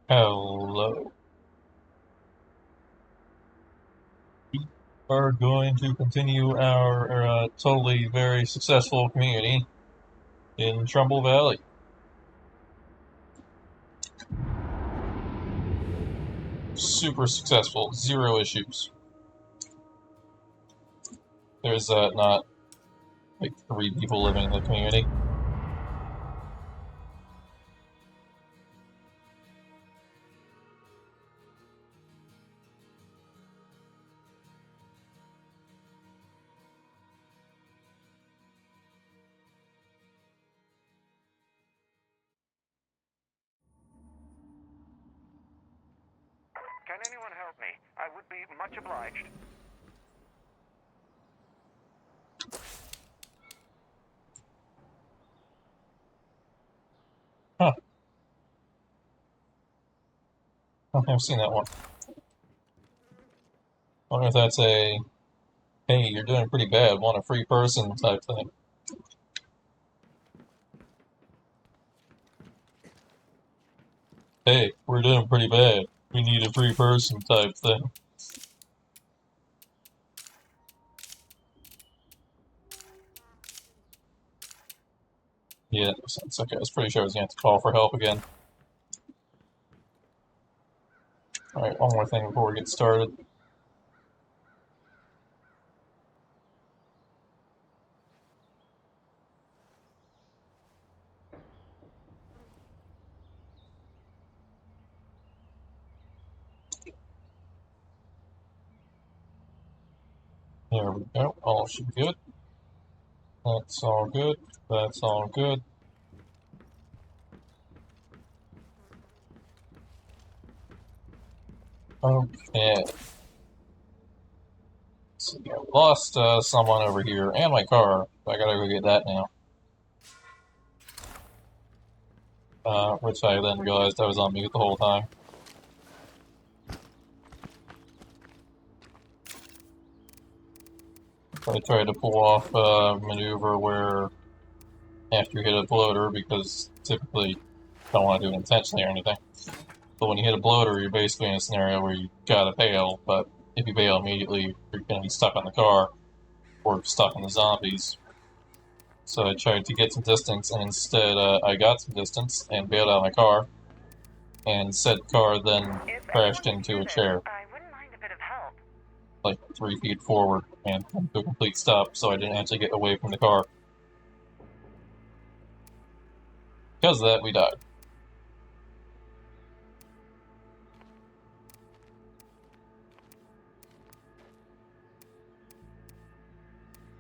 Hello. We are going to continue our totally very successful community in Trumbull Valley. Super successful, zero issues. There's not like 3 people living in the community. Can anyone help me? I would be much obliged. Huh. I've seen that one. Wonder if that's a, hey, you're doing pretty bad, want a free person type thing. Hey, we're doing pretty bad, we need a free person type thing. Yeah, that makes sense. Okay, I was pretty sure I was going to have to call for help again. Alright, one more thing before we get started. There we go, all should be good. That's all good, that's all good. Okay. So, yeah, we lost someone over here, and my car. I gotta go get that now. Which I then realized I was on mute the whole time. I tried to pull off a maneuver where after you hit a bloater, because typically you don't want to do it intentionally or anything. But when you hit a bloater, you're basically in a scenario where you gotta bail, but if you bail immediately, you're gonna be stuck on the car, or stuck on the zombies. So I tried to get some distance, and instead I got some distance and bailed out of my car, and said car then crashed into a chair, I wouldn't mind a bit of help. like 3 feet forward, and come to a complete stop, so I didn't actually get away from the car. Because of that, we died.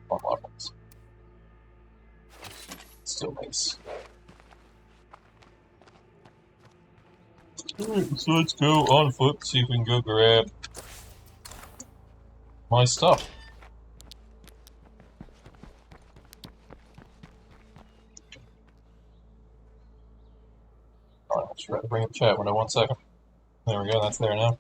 More weapons. Still nice. Alright, so let's go on foot, see if we can go grab my stuff. Alright, let's try to bring up the chat window 1 second. There we go, that's there now.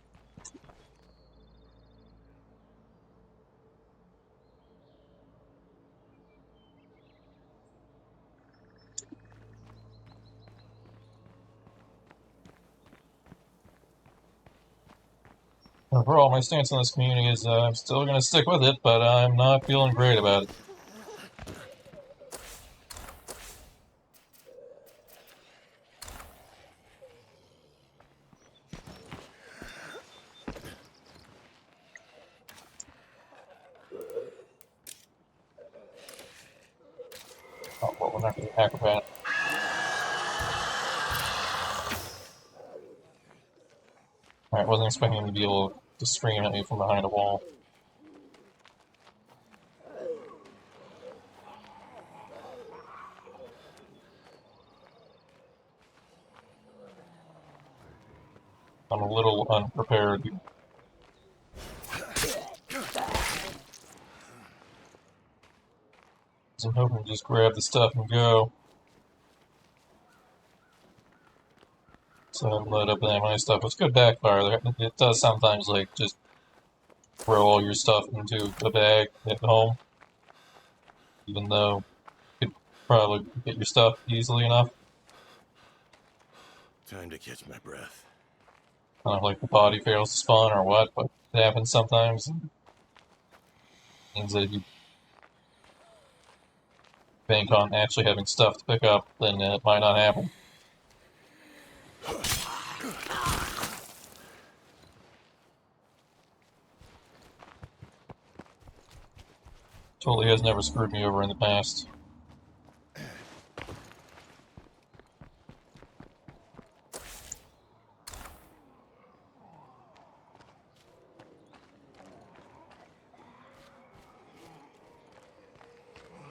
Overall, my stance on this community is I'm still going to stick with it, but I'm not feeling great about it. Oh, well, we're not going to be acrobat. Alright, wasn't expecting him to be able to scream at me from behind a wall. I'm a little unprepared. So I'm hoping to just grab the stuff and go. So I load up the my stuff, which could backfire. It does sometimes, like, just throw all your stuff into a bag at home. Even though you could probably get your stuff easily enough. Time to catch my breath. don't know, like the body fails to spawn or what, but it happens sometimes. It means that if you bank on actually having stuff to pick up, then it might not happen. Totally has never screwed me over in the past.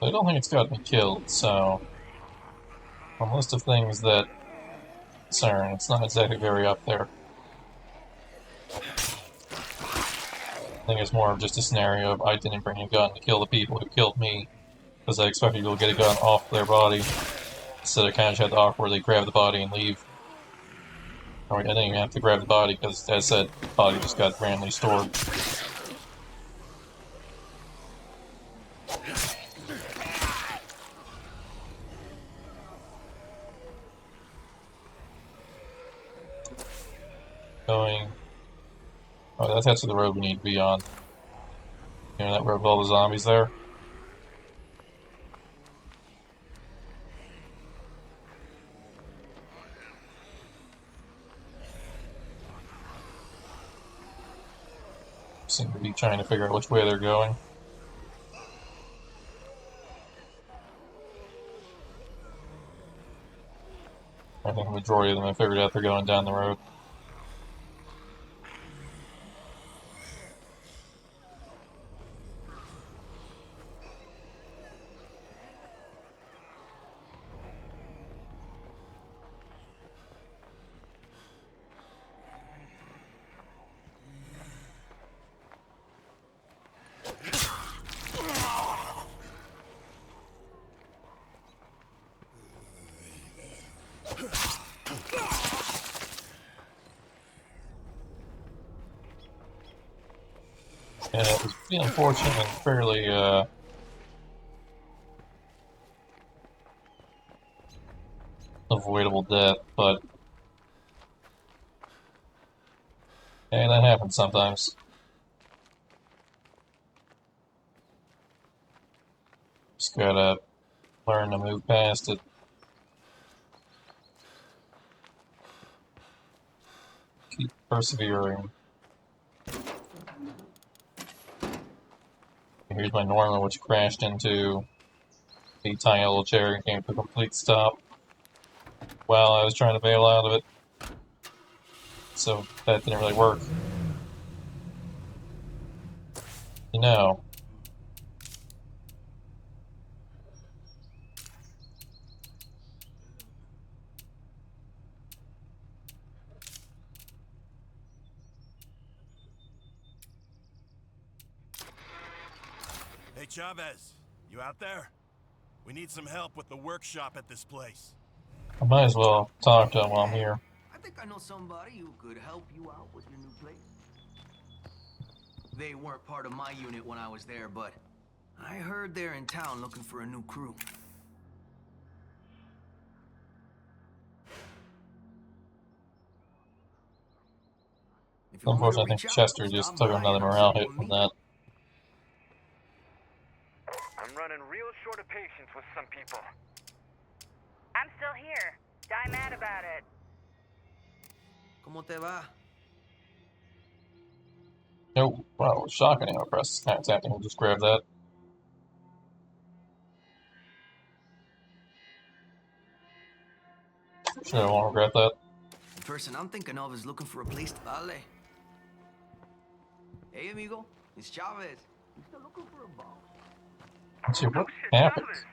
I don't think it's got me killed, so on the list of things that concern, it's not exactly very up there. I think it's more of just a scenario of I didn't bring a gun to kill the people who killed me, because I expected people to get a gun off their body. Instead, I kind of just had to awkwardly grab the body and leave. Or I didn't even have to grab the body, because as I said, the body just got randomly stored. Going... Oh, that's actually the road we need to be on. You know, that road with all the zombies there? Seem to be trying to figure out which way they're going. I think the majority of them have figured out they're going down the road. And it was pretty unfortunate and fairly, avoidable death, but hey, that happens sometimes. Just gotta learn to move past it. Keep persevering. Here's my Norma, which crashed into a tiny little chair and came to a complete stop while I was trying to bail out of it. So that didn't really work. You know. Hey Chavez, you out there? We need some help with the workshop at this place. I might as well talk to him while I'm here. I think I know somebody who could help you out with your new place. They weren't part of my unit when I was there, but I heard they're in town looking for a new crew. If you want me to Unfortunately, I think reach out, Chester just stop took by another and morale I'll hit see from you that. I'm running real short of patience with some people. I'm still here. Die mad about it. ¿Cómo te va? Nope. Wow, shotgun ammo press is kind of tempting. We'll just grab that. Sure, I won't regret that. The person I'm thinking of is looking for a place to dale. Hey, amigo. It's Chavez. You still looking for a boss? Let's see what Oh shit, happened. Chavez.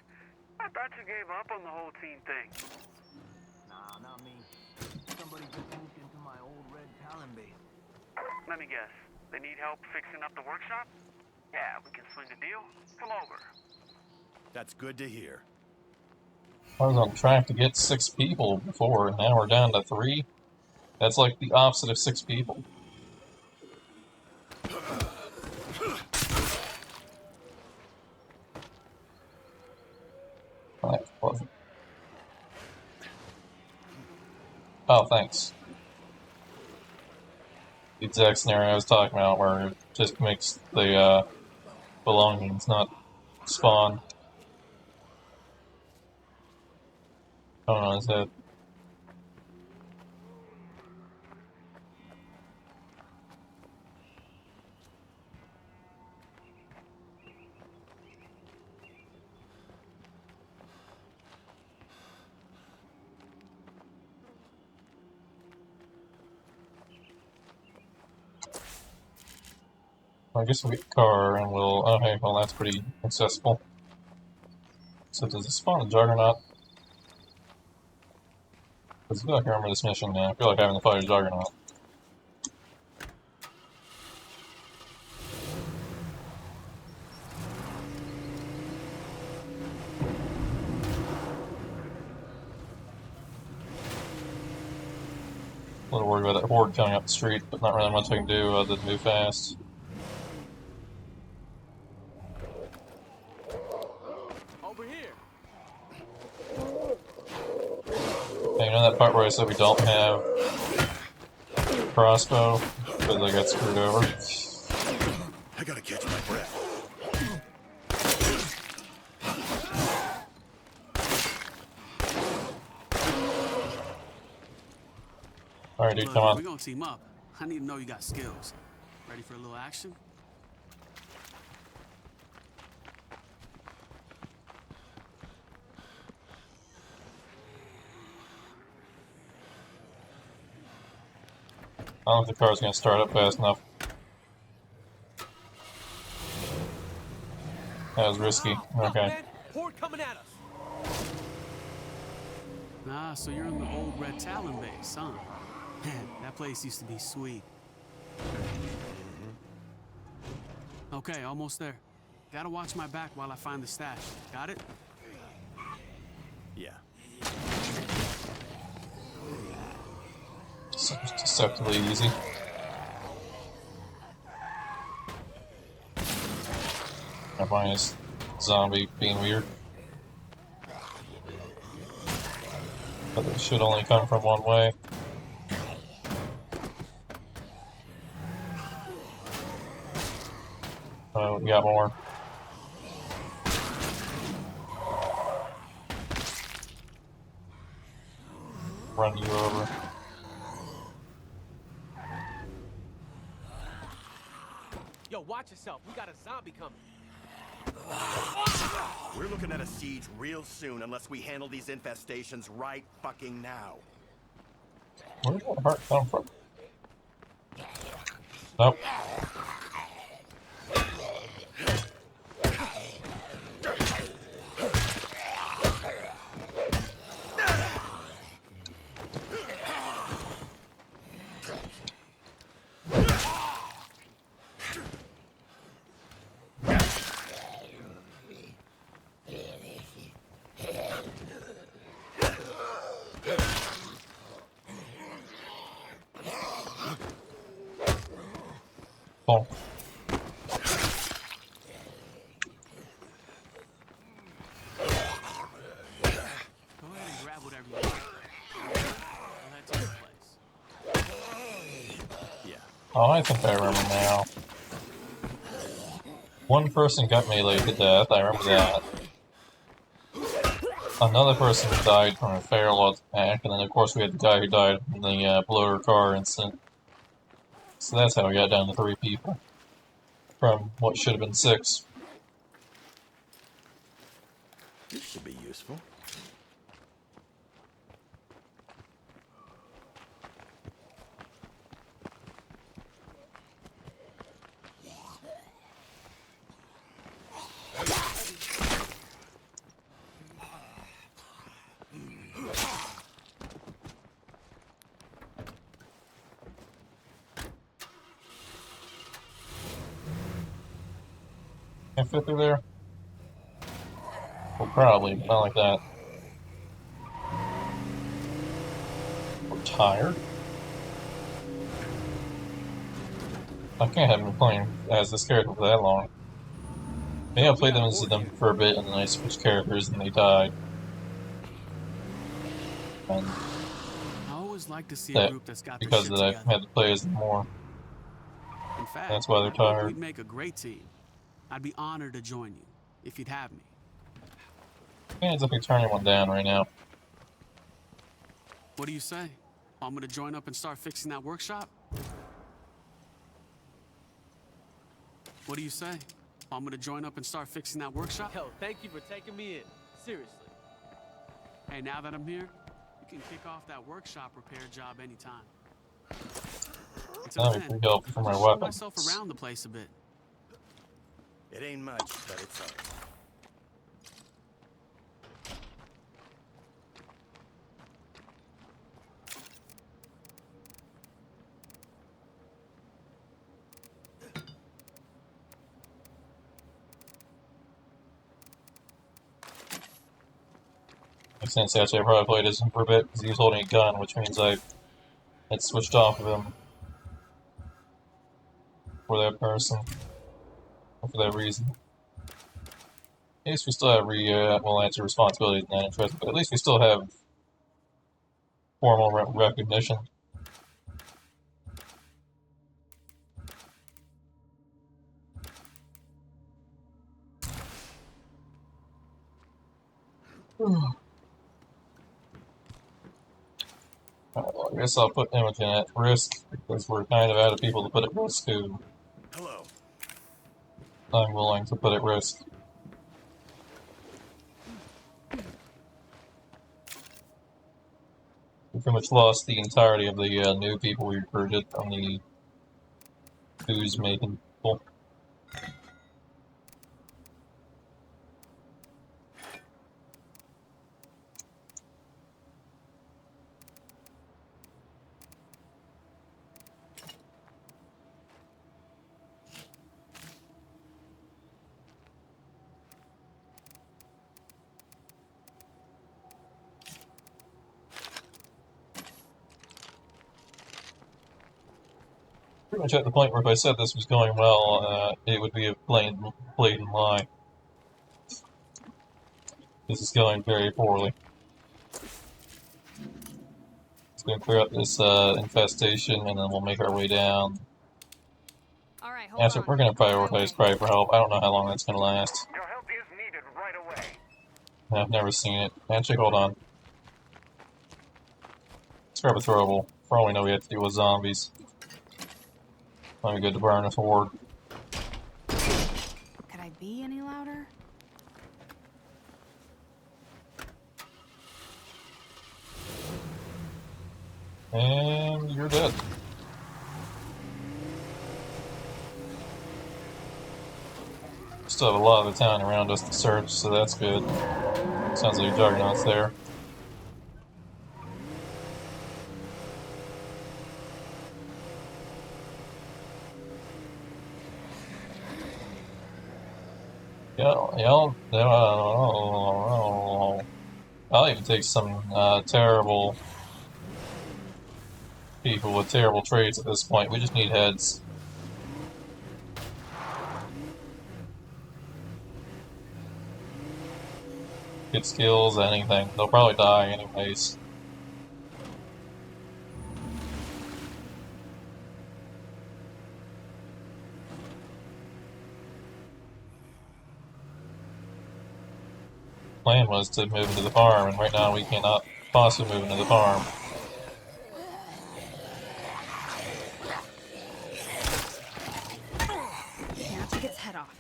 I thought you gave up on the whole team thing. Nah, not me. Somebody just moved into my old red Talon base. Let me guess. They need help fixing up the workshop? Yeah, we can swing a deal. Come over. That's good to hear. I was on track to get 6 people before, and now we're down to 3. That's like the opposite of 6 people. That wasn't. Oh, thanks. the exact scenario I was talking about, where it just makes the belongings not spawn. Going on his head. I guess we'll get the car and we'll. Okay, well, that's pretty accessible. So, does it spawn a Juggernaut? Because I feel like I remember this mission now. I feel like having to fight a Juggernaut. A little worried about that horde coming up the street, but not really much I can do other than move fast. Over here. Hey, you know that part where I said we don't have crossbow because I got screwed over? I gotta catch my breath. Alright, dude, Look, come on. we're gonna team up. I need to know you got skills. Ready for a little action? I don't think the car's gonna start up fast enough. That was risky. Okay. Horde coming at us. Ah, so you're in the old Red Talon base, huh? Man, that place used to be sweet. Okay, almost there. Gotta watch my back while I find the stash. Got it? Yeah. Deceptively easy. I find this zombie being weird. But it should only come from one way. Oh, we got more. Run you over. Yo, watch yourself. We got a zombie coming. We're looking at a siege real soon unless we handle these infestations right fucking now. Where did that heart come from? Nope. Oh. Go ahead and grab whatever you want. I'll head to your place. Yeah. Oh, I think I remember now. One person got meleeed to death, I remember that. Another person died from a feral attack, and then of course we had the guy who died in the bloater car incident. So that's how we got down to 3 people. From what should have been 6. This should be useful. Can I fit through there? Well, probably, but not like that. We're tired? I can't have been playing as this character for that long. Maybe I played them as them for a bit and then I switched characters and they died. And I always like to see a that, group that's got their because shit of that, together. I had to play as them more. In fact, That's why they're I think tired. we'd make a great team. I'd be honored to join you, if you'd have me. He ends up turning one down right now. What do you say? I'm gonna join up and start fixing that workshop? What do you say? I'm gonna join up and start fixing that workshop? Yo, thank you for taking me in. Seriously. Hey, now that I'm here, you can kick off that workshop repair job anytime. Until That'd be then, pretty helpful for my I'll show weapons. myself around the place a bit. It ain't much, but it's all right. Makes sense, actually. I probably played as him for a bit because he was holding a gun, which means I had switched off of him for that person, or for that reason. At least we still have well, answer responsibilities in that interest, but at least we still have formal recognition. Well, I guess I'll put Imogen at risk because we're kind of out of people to put at risk who Hello. I'm willing to put at risk. We pretty much lost the entirety of the new people we recruited from the booze making people. Pretty much at the point where if I said this was going well, it would be a blatant lie. This is going very poorly. It's going to clear up this infestation, and then we'll make our way down. All right, hold Actually, on. we're going to On my way. prioritize cry for help. I don't know how long that's going to last. Your help is needed right away. I've never seen it. Actually, hold on. Let's grab a throwable. For all we know, we have to deal with zombies. Might be good to burn a horde. Could I be any louder? And you're dead. Still have a lot of the town around us to search, so that's good. Sounds like a juggernaut's there. I'll even take some terrible people with terrible traits at this point. We just need heads. Good skills, anything. They'll probably die anyways. Plan was to move into the farm, and right now we cannot possibly move into the farm. Now take its head off.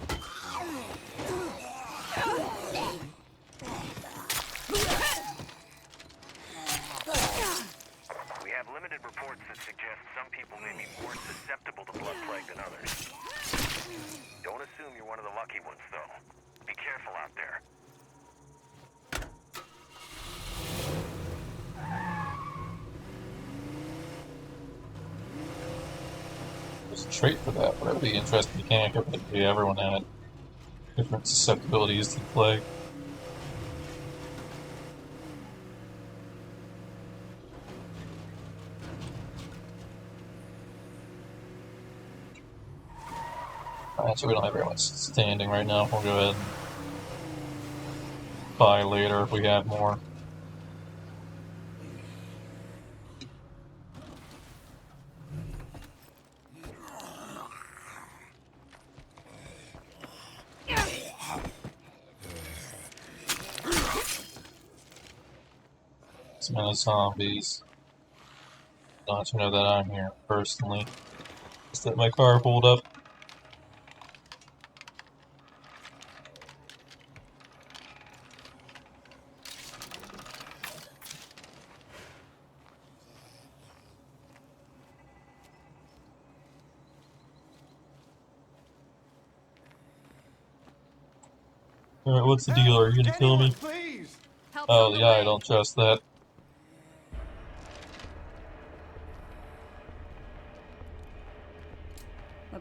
We have limited reports that suggest some people may be more susceptible to blood plague than others. Don't assume you're one of the lucky ones, though. Be careful out there. There's a trait for that, but it would be interesting mechanic if everyone had different susceptibilities to the plague. Actually, we don't have very much standing right now. We'll go ahead and buy later if we have more. Some of the zombies. Not to know that I'm here personally. Just that my car pulled up. Alright, what's the deal? Are you gonna kill me? Please! Help's Oh, on the yeah, I way. don't trust that.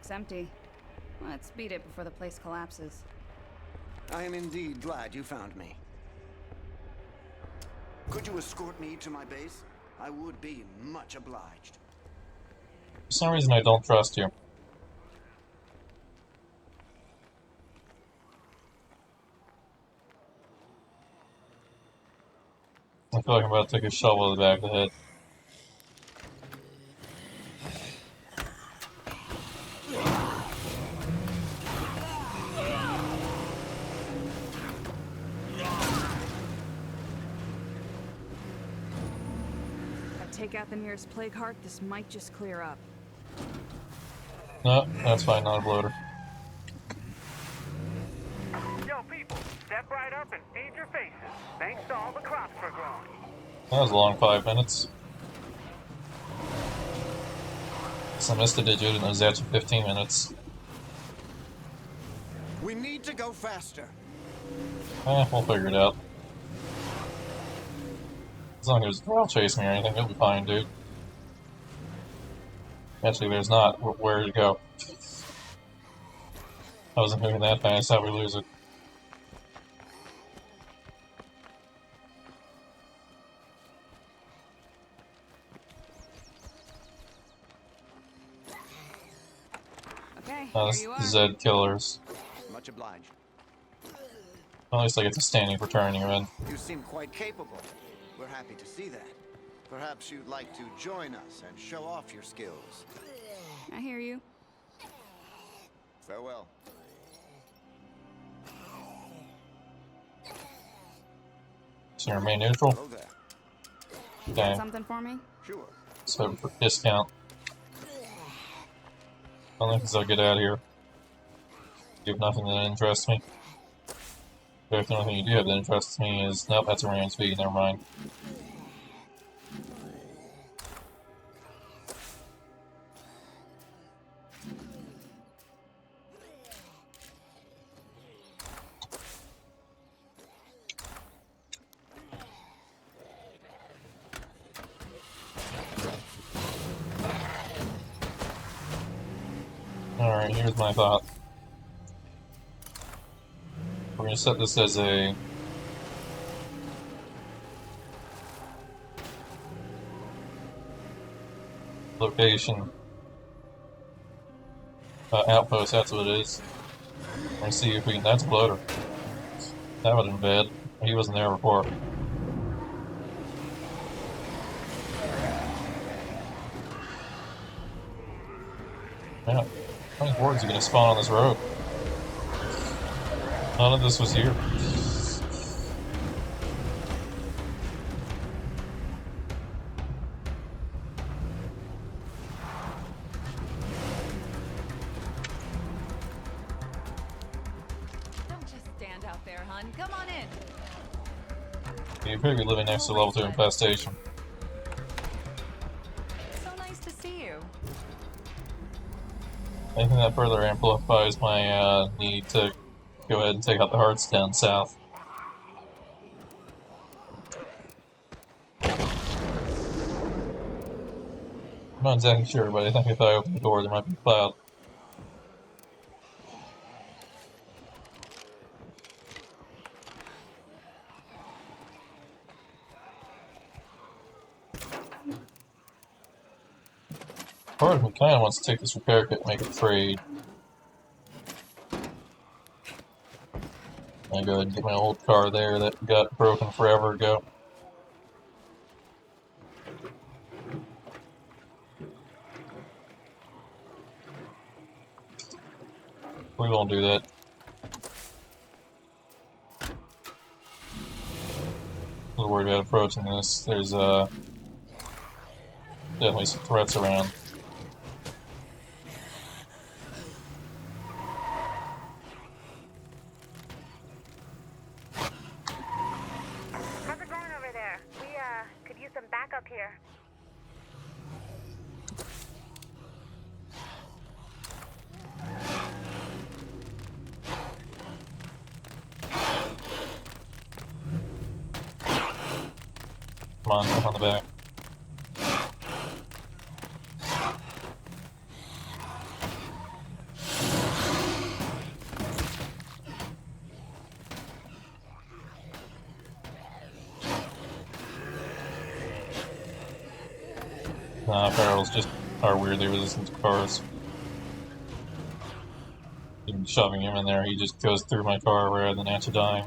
Looks empty. Let's beat it before the place collapses. I am indeed glad you found me. Could you escort me to my base? I would be much obliged. For some reason, I don't trust you. I feel like I'm about to take a shovel to the back of the head. Take out the nearest plague heart, this might just clear up. No, that's fine, not a bloater. Yo, people, step right up and feed your faces. Thanks to all the crops we're growing. That was a long 5 minutes. So I missed a digit and it was after 15 minutes. We need to go faster. We'll figure it out. As long as they're all chasing me or anything, it'll be fine, dude. Actually, there's not. Where to go? I wasn't moving that fast, how we lose it. Okay, Oh, here you are. Zed killers. Much obliged. At least I get to standing for turning him in. You seem quite capable. We're happy to see that. Perhaps you'd like to join us and show off your skills. I hear you. Farewell. So you remain neutral? Hello there. Okay, Something for me? Sure. so for discount. I think I'll get out of here. You have nothing that interests me. But if the only thing you do have that interests me is... Nope, that's a ram speed, never mind. Alright, here's my thought. We're going to set this as a location outpost, that's what it is. We're going to see if we can... That's a bloater. That would have been bad. He wasn't there before. Yeah. How many hordes are going to spawn on this road? None of this was here. Don't just stand out there, hun. Come on in. You appear to be living next to level 2 infestation. So nice to see you. Anything that further amplifies my need to go ahead and take out the hearts down south. I'm not exactly sure, but I think if I open the door, there might be a cloud. Part of me kind of wants to take this repair kit and make a trade. I go ahead and get my old car there that got broken forever ago. We won't do that. little worried about approaching this. There's definitely some threats around. How's it going over there? We, could use some backup here. Come on, come on the back. Nah, barrels just are weirdly resistant to cars. Even shoving him in there, he just goes through my car rather than actually dying.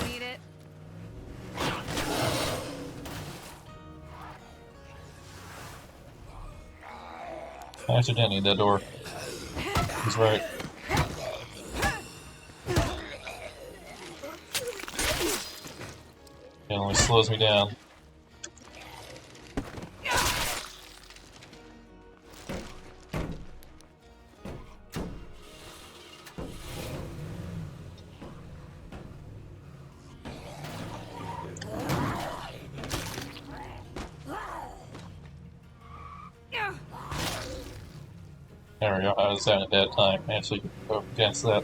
Need it? I actually didn't need that door. He's right. It only slows me down. There we go, I was having a bad time. Actually, go against that.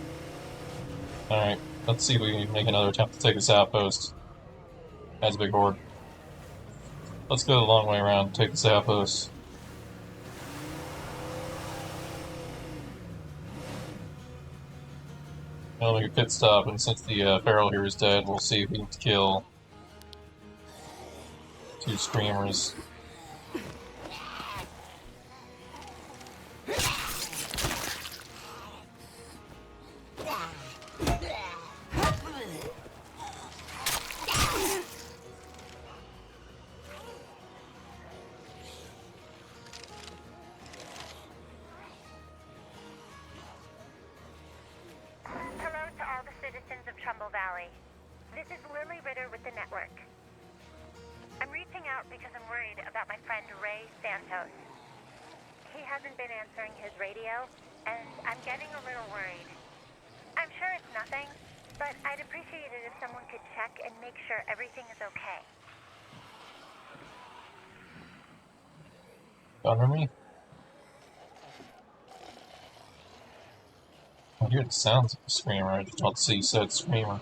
Alright, let's see if we can make another attempt to take this outpost. That's a big horde. Let's go the long way around and take this outpost. I'll make a pit stop, and since the feral here is dead, we'll see if we can kill 2 screamers. Hello to all the citizens of Trumbull Valley. This is Lily Ritter with the network. I'm reaching out because I'm worried about my friend Ray Santos. He hasn't been answering his radio, and I'm getting a little worried. I'm sure it's nothing, but I'd appreciate it if someone could check and make sure everything is okay. Under me? I hear the sounds of a screamer, I just don't see said screamer.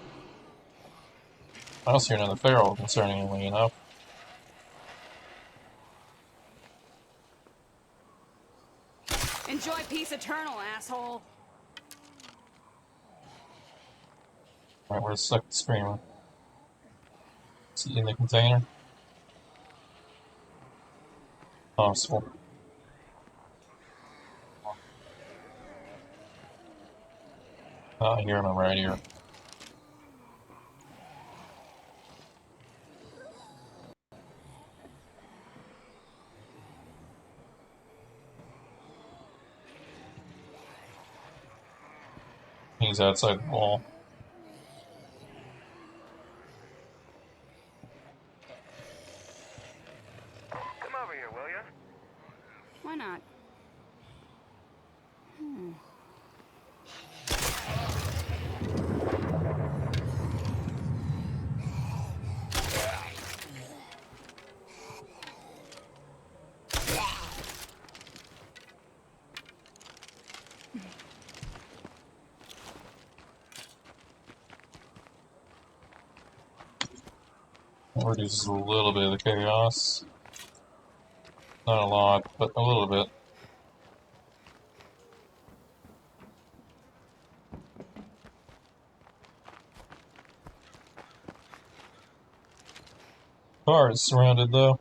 I also hear another feral, concerningly enough. Enjoy peace eternal, asshole. Alright, where's the second screamer? Is he in the container? Possible. Oh, I hear him right here. He's outside the wall. Come over here, will ya? Why not? That reduces a little bit of the chaos. Not a lot, but a little bit. Car is surrounded though.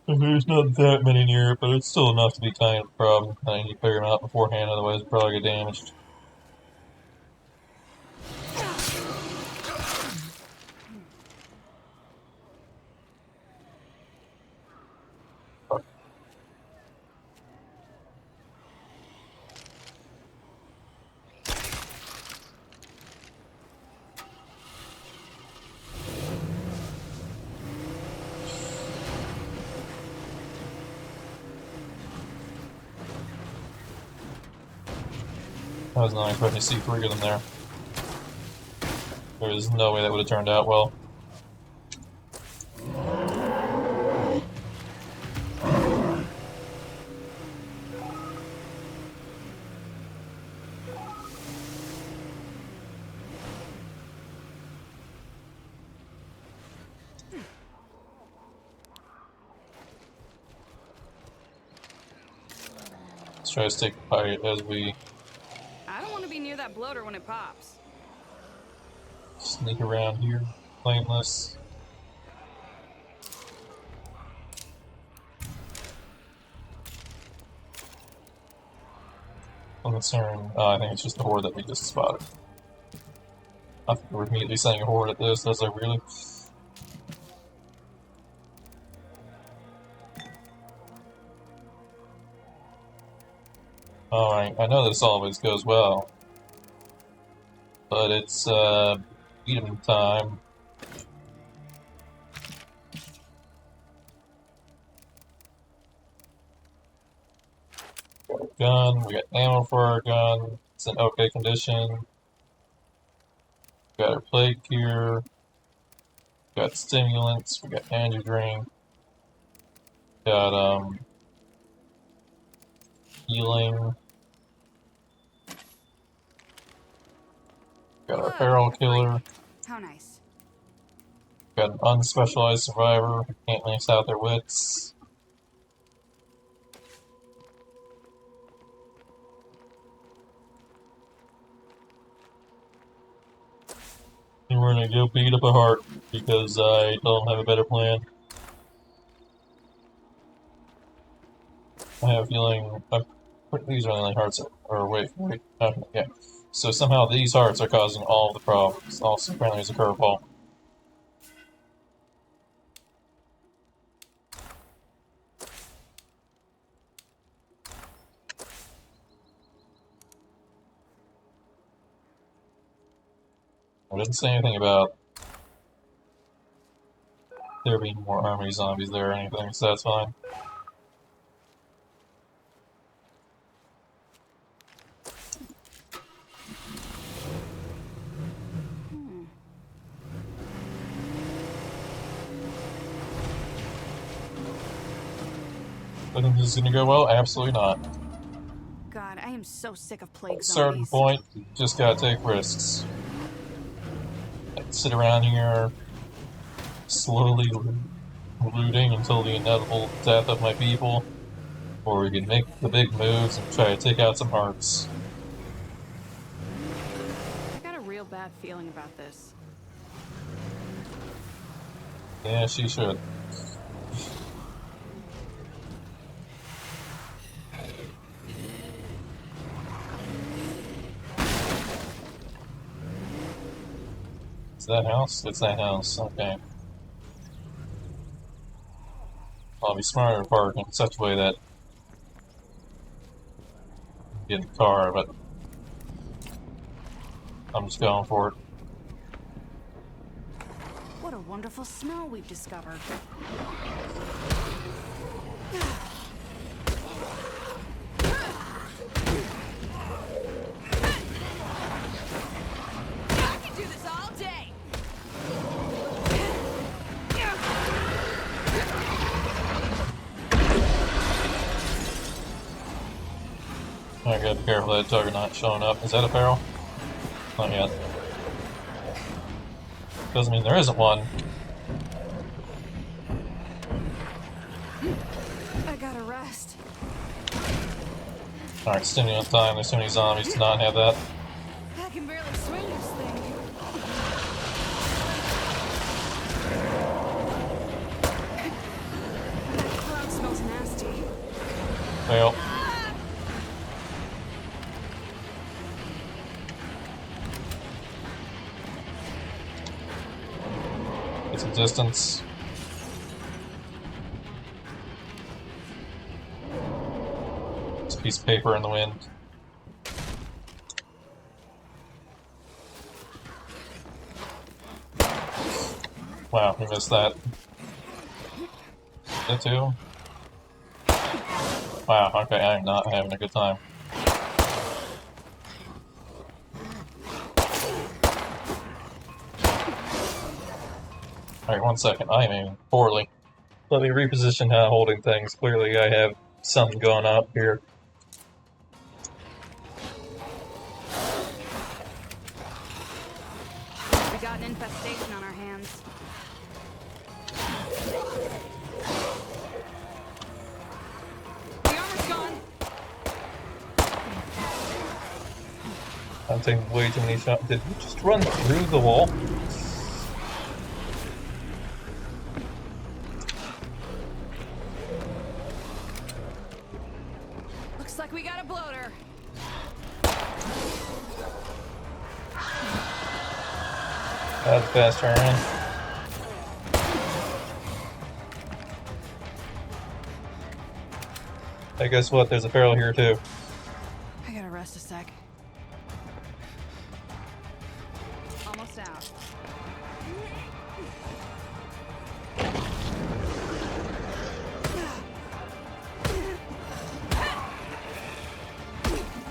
There's not that many near it, but it's still enough to be kind of a problem. I need to clear them out beforehand, otherwise it'll probably get damaged. I was not expecting to see 3 of them there. There's no way that would have turned out well. Let's try to stay quiet as we I don't want to be near that bloater when it pops. sneak around here, flameless. I'm concerned. I think it's just a horde that we just spotted. I think we're immediately saying a horde at this. I was like, really? Alright, I know this always goes well. But it's, eating time. Got a gun, we got ammo for our gun, it's in okay condition. We got our plate here, we got stimulants, we got energy drink, got, healing, got our feral killer, How nice. got an unspecialized survivor who can't max out their wits. And we're gonna go beat up a heart because I don't have a better plan. I have a feeling these are the only hearts or wait, okay, yeah. So somehow these hearts are causing all of the problems. Also apparently there's a curveball. I didn't say anything about there being more army zombies there or anything, so that's fine. I think this is gonna go well? Absolutely not. God, I am so sick of plague At a certain zombies. point, you just gotta take risks. Like, sit around here, slowly looting until the inevitable death of my people, or we can make the big moves and try to take out some hearts. I got a real bad feeling about this. Yeah, she should. Is that house? It's that house, okay. I'll be smarter to park in such a way that I get in the car, but I'm just going for it. What a wonderful smell we've discovered. I can do this all day. I gotta be careful that Juggernaut showing up. Is that a feral? Not yet. Doesn't mean there isn't one. I gotta rest. Alright, stimulant time. There's too many zombies to not have that. I can barely swing this thing. That cloud smells nasty. Fail. Get some distance. It's a piece of paper in the wind. Wow, we missed that. That too? Wow, okay, I'm not having a good time. Alright, 1 second. I am aiming poorly. Let me reposition how I'm holding things. Clearly I have something going up here. We got an infestation on our hands. The armor's gone. I'm taking way too many shots. Did we just run through the wall? Looks like we got a bloater. That's a fast turnaround. Hey, guess what? There's a feral here too. I gotta rest a sec. Almost out.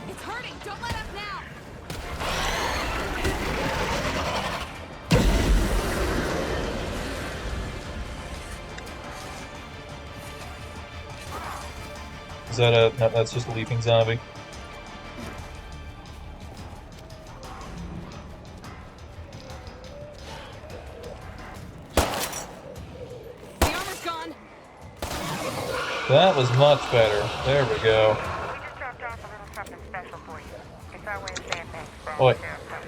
It's hurting! Don't let up now! Is that a... No, that's just a leaping zombie. The armor's gone. That was much better. There we go. We just dropped off a little something special for you. It's our way of saying thanks for all Oh, wait. the Saratoga.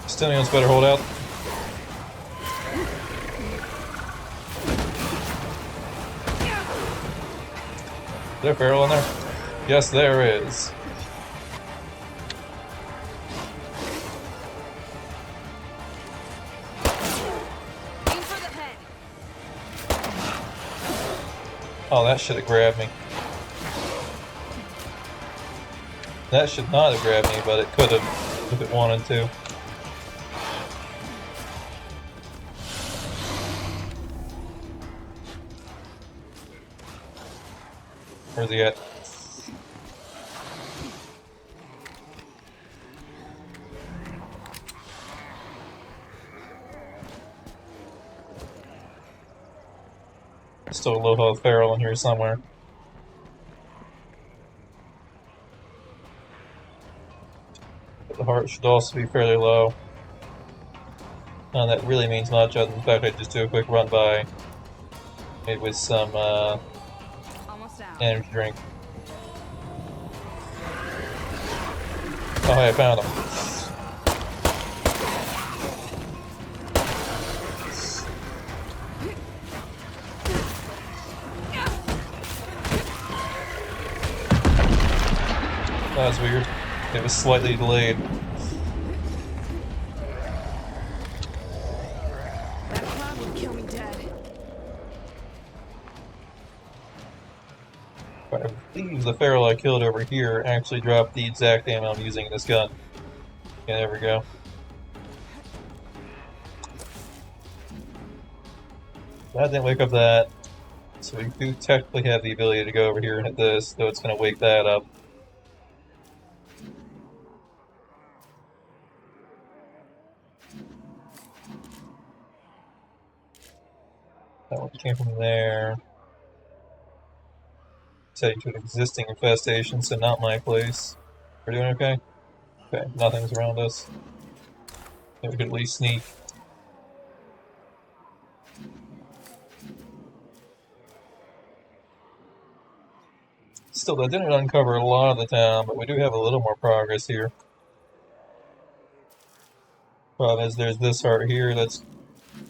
Stillion's better hold out. Is there a feral in there? Yes, there is. Aim for the head. Oh, that should have grabbed me. That should not have grabbed me, but it could have if it wanted to. Where's he at? Still a low health feral in here somewhere. But the heart should also be fairly low. And that really means much other than the fact I just do a quick run by. Maybe with some Almost out. energy drink. Oh hey, I found him. That was weird. It was slightly delayed. That cloud would kill me dead. I believe the feral I killed over here actually dropped the exact ammo I'm using in this gun. Yeah, there we go. That didn't wake up that. So we do technically have the ability to go over here and hit this, though it's going to wake that up. That one came from there. Setting to an existing infestation, so not my place. We're doing okay? Okay, nothing's around us. Yeah, we could at least sneak. Still, that didn't uncover a lot of the town, but we do have a little more progress here. Problem is, there's this heart here that's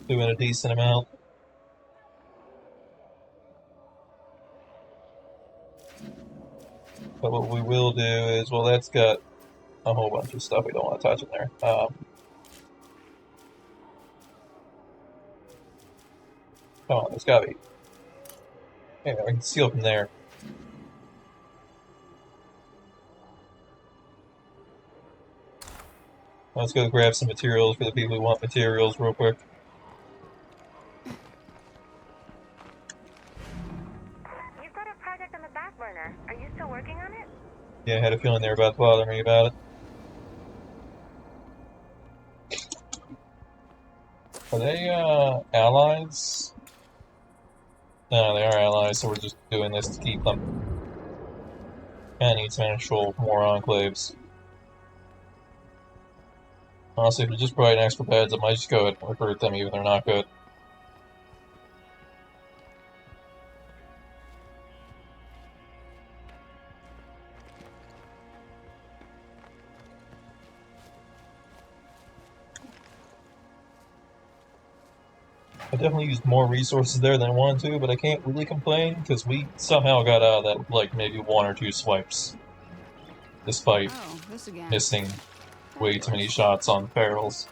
doing a decent amount. But what we will do is, well, that's got a whole bunch of stuff we don't want to touch in there. Come on, there's gotta be. Anyway, we can steal from there. Let's go grab some materials for the people who want materials real quick. You've got a project on the back burner. Are you still working on it? Yeah, I had a feeling they were about to bother me about it. Are they, allies? No, they are allies, so we're just doing this to keep them. And need some actual more enclaves. Honestly, if you're just providing extra beds, I might just go ahead and recruit them even if they're not good. I definitely used more resources there than I wanted to, but I can't really complain because we somehow got out of that, like, maybe 1 or 2 swipes. Despite Oh, this again. missing way too many Fabulous. shots on barrels.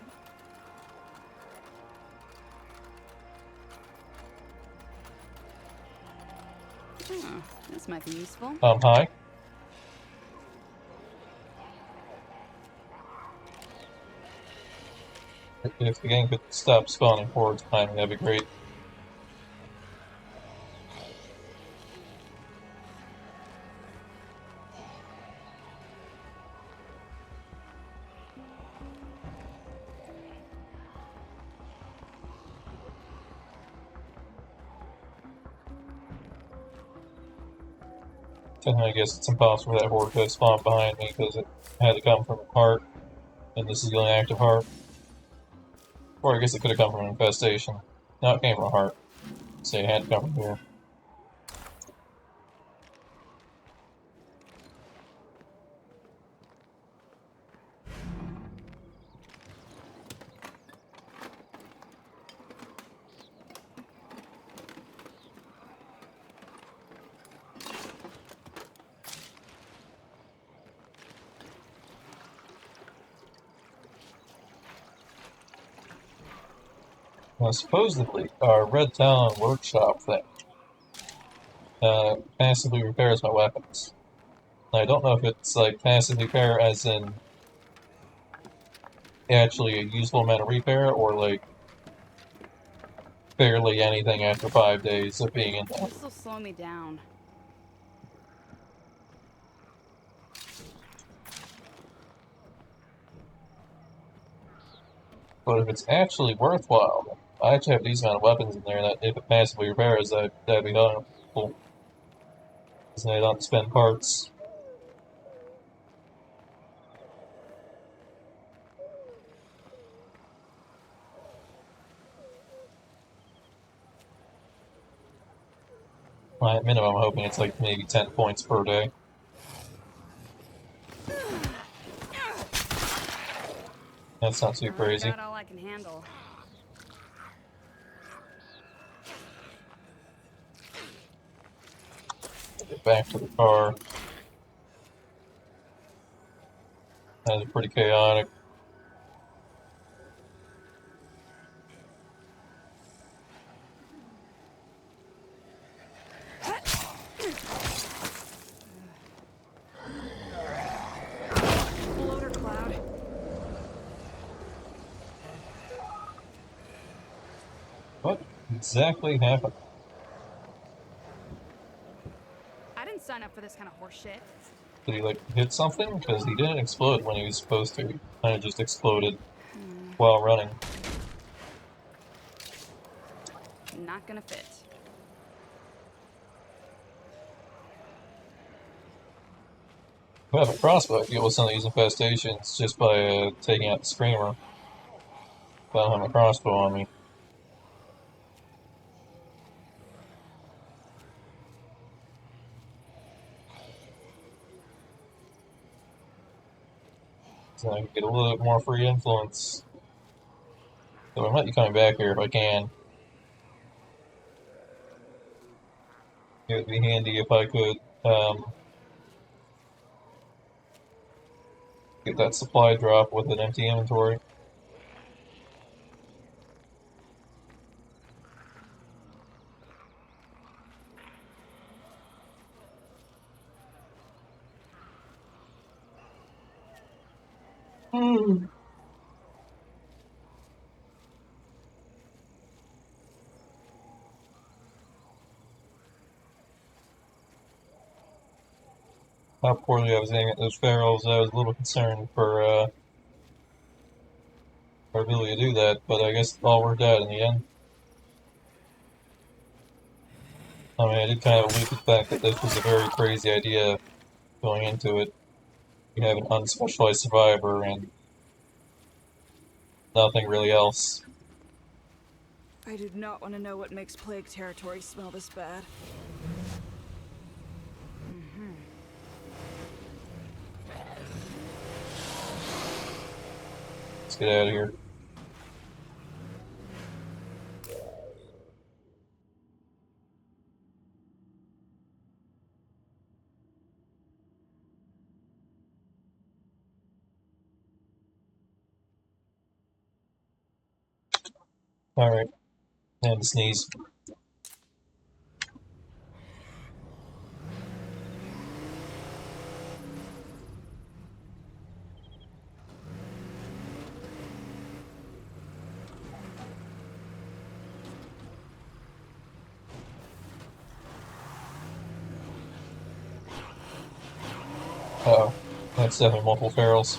Oh, this might be useful. Hi. If the game could stop spawning forwards behind me, that'd be great. I guess it's impossible for that horde to have spawned behind me because it had to come from a heart, and this is the only active heart. Or I guess it could have come from an infestation. No, it came from a heart. So it had to come from here. Well, supposedly, our Red Talon workshop thing passively repairs my weapons. I don't know if it's like passive repair as in actually a useful amount of repair or like barely anything after 5 days of being in there. This will slow me down. But if it's actually worthwhile, I actually have these amount of weapons in there that if it passively repairs, that'd be helpful. Because I don't spend parts. Well, at minimum, I'm hoping it's like maybe 10 points per day. That's not too crazy. Got all I can handle. Get back to the car. That was pretty chaotic. Bloater cloud. What exactly happened? I didn't sign up for this kind of horse shit. Did he like hit something? Because he didn't explode when he was supposed to. He kind of just exploded while running. Not gonna fit. We have a crossbow. I deal with some of these infestations just by taking out the screamer. But I don't have a crossbow on me. So I can get a little bit more free influence. So I might be coming back here if I can. It would be handy if I could get that supply drop with an empty inventory. How poorly I was aiming at those barrels, I was a little concerned for our ability to do that, but I guess it all worked out in the end. I mean, I did kind of allude to the fact that this was a very crazy idea going into it. You have an unspecialized survivor and nothing really else. I do not want to know what makes plague territory smell this bad. Let's get out of here. Alright, and sneeze. Uh-oh, that's definitely multiple ferals.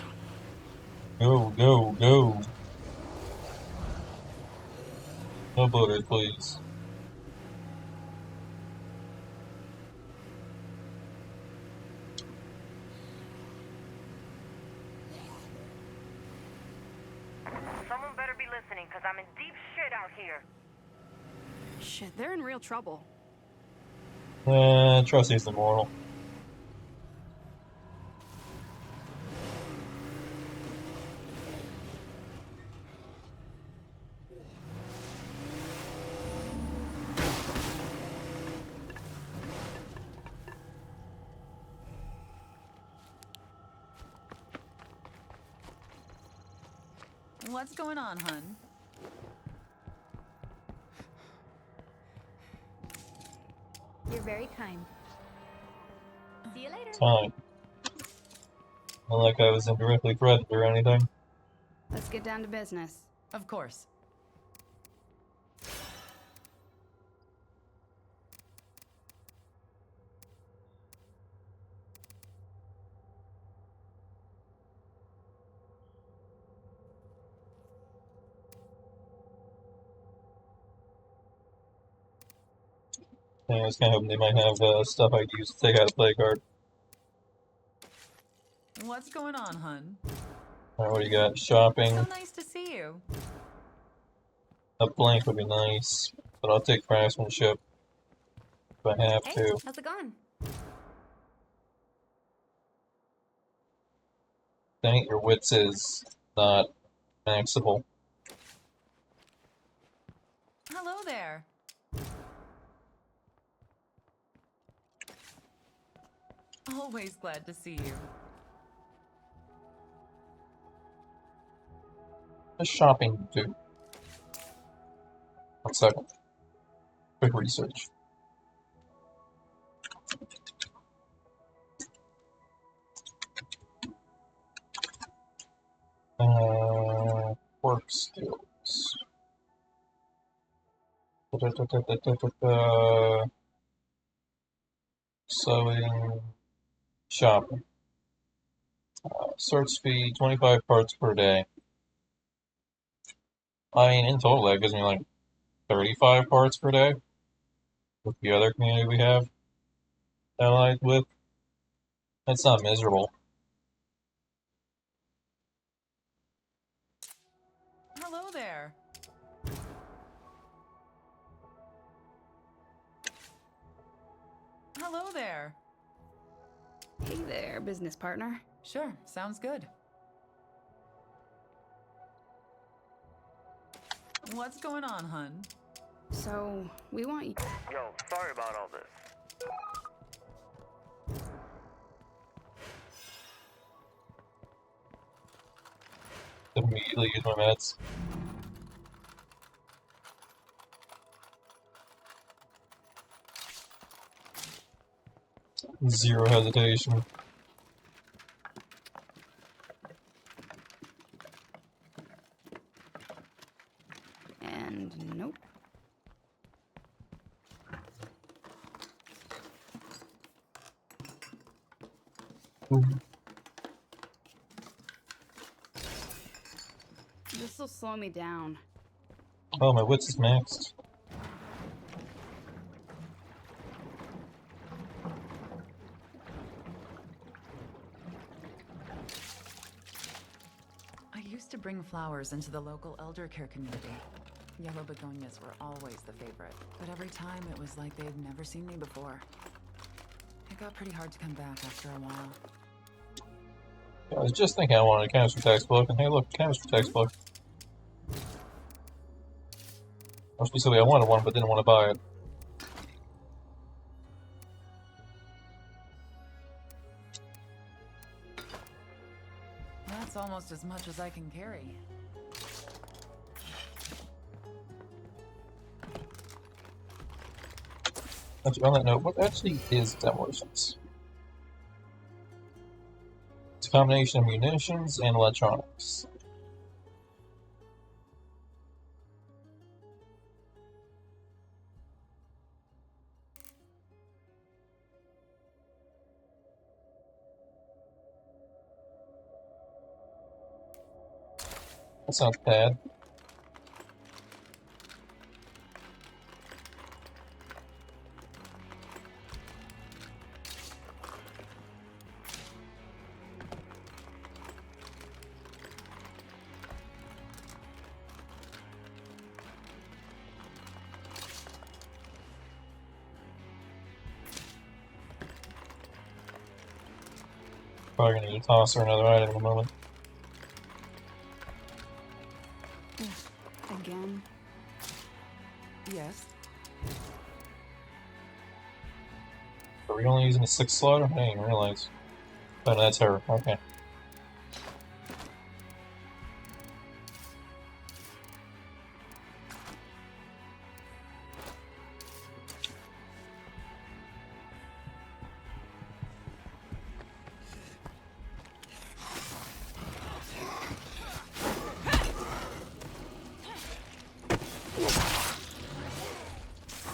Go, go, go! No bloaters, please. Someone better be listening, because I'm in deep shit out here. Shit, they're in real trouble. Trust he's immortal. What's going on, hun? You're very kind. See you later. Fine. Not like I was indirectly threatened or anything. Let's get down to business. Of course. Yeah, I was kind of hoping they might have stuff I could use to take out a play card. What's going on, hun? Alright, what do you got? Shopping. So nice to see you. A blank would be nice, but I'll take craftsmanship if I have to. How's it going? Dang, your wits is not maxable. Hello there. Always glad to see you. What's shopping do? 1 second. Quick research. Work skills. Sewing. Shopping. Search speed, 25 parts per day. I mean, in total, that gives me like 35 parts per day with the other community we have allied with. That's not miserable. Hello there. Hello there. Hey there, business partner. Sure, sounds good. What's going on, hun? So, we want you. Yo, sorry about all this. Immediately use my meds. Zero hesitation. And nope. This'll will slow me down. Oh, my wits is maxed. I used to bring flowers into the local elder care community. Yellow begonias were always the favorite, but every time it was like they'd never seen me before. It got pretty hard to come back after a while. I was just thinking I wanted a chemistry textbook, and hey look, chemistry textbook. More specifically, I wanted one, but didn't want to buy it. That's almost as much as I can carry. Actually, on that note, what actually is demolitions? It's a combination of munitions and electronics. That sounds bad. Probably gonna need to toss her another item in a moment. Again. Yes. Are we only using a 6 slaughter? I didn't even realize. Oh, no, that's her. Okay.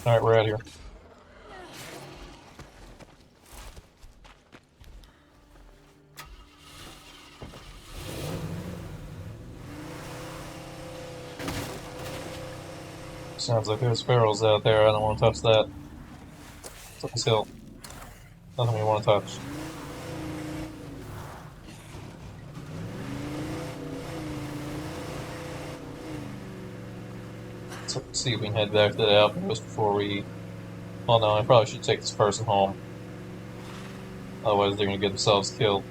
Alright, we're out of here. Sounds like there's ferals out there. I don't want to touch that. It's up this hill. Nothing we want to touch. So let's see if we can head back to the outpost before we... Well, no, I probably should take this person home. Otherwise they're going to get themselves killed.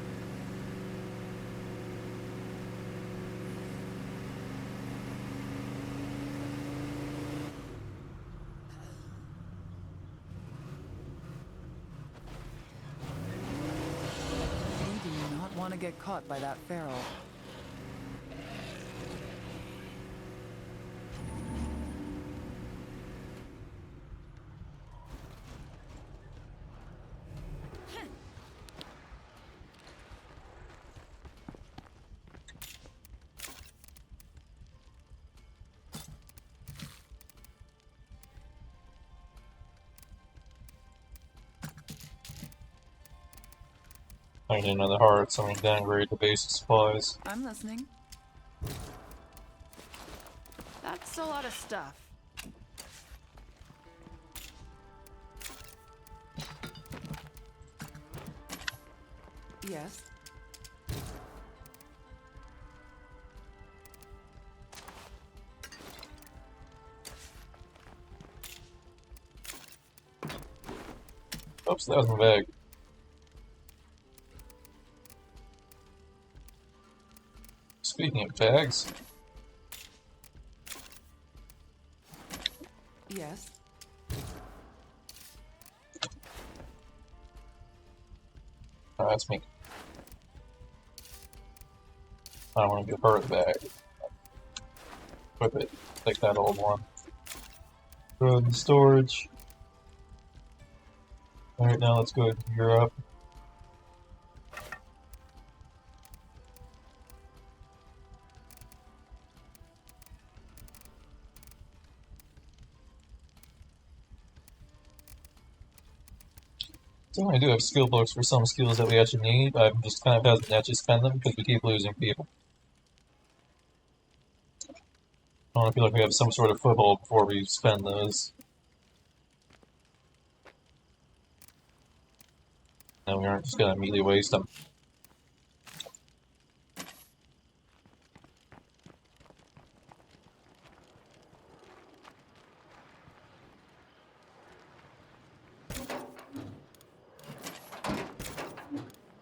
We do not want to get caught by that feral. I need another heart, so I'm going to downgrade the basic supplies. I'm listening. That's a lot of stuff. Yes. Oops, that was my bag. Speaking of bags, Yes. that's me. I want to give her the bag. Equip it. Take that old one. Throw it in storage. Alright, now let's go to Europe. So I do have skill books for some skills that we actually need. I'm just kind of hesitant to actually spend them because we keep losing people. I feel like we have some sort of foothold before we spend those. And we aren't just gonna immediately waste them.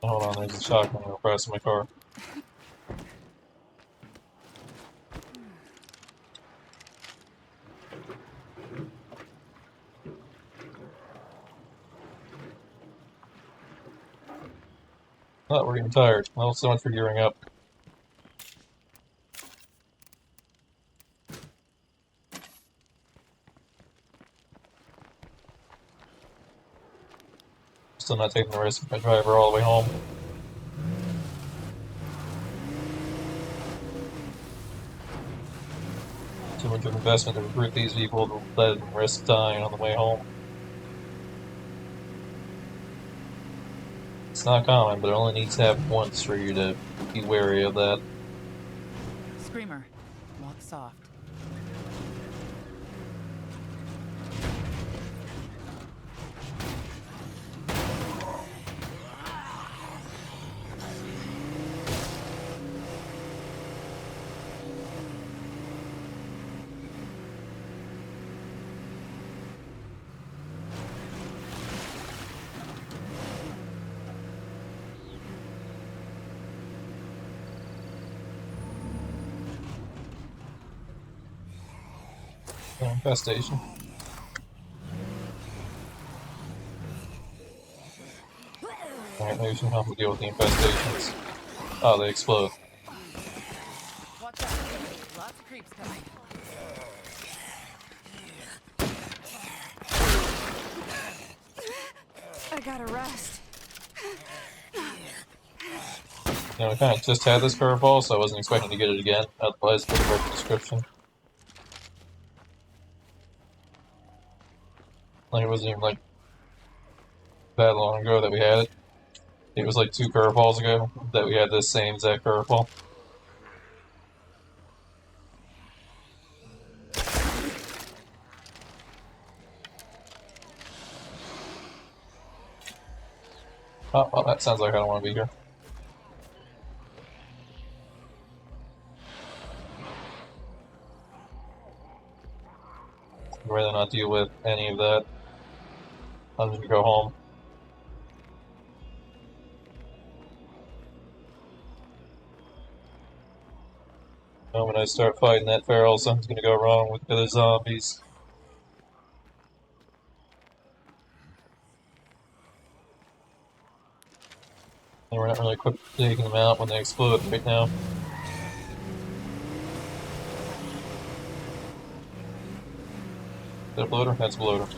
Hold on, there's a shotgun real fast in my car. Oh, we're getting tired. Well, so much for gearing up. Still not taking the risk if I drive her all the way home. Too much of investment to recruit these people to let them risk dying on the way home. It's not common, but it only needs to happen once for you to be wary of that. Screamer, walk soft. Infestation. Alright, maybe we should help to deal with the infestations. Oh, they explode. Watch out. Lots of creeps coming. I gotta rest. You know, I kind of just had this curveball, so I wasn't expecting to get it again. Otherwise, pretty rough description. Like, it wasn't even, like, that long ago that we had it. It was like 2 curveballs ago that we had this same exact curveball. Oh, well, that sounds like I don't want to be here. I'd rather not deal with any of that. I'm just gonna go home. And when I start fighting that feral, something's gonna go wrong with the other zombies. And we're not really quick taking them out when they explode right now. Is that a bloater? That's a bloater.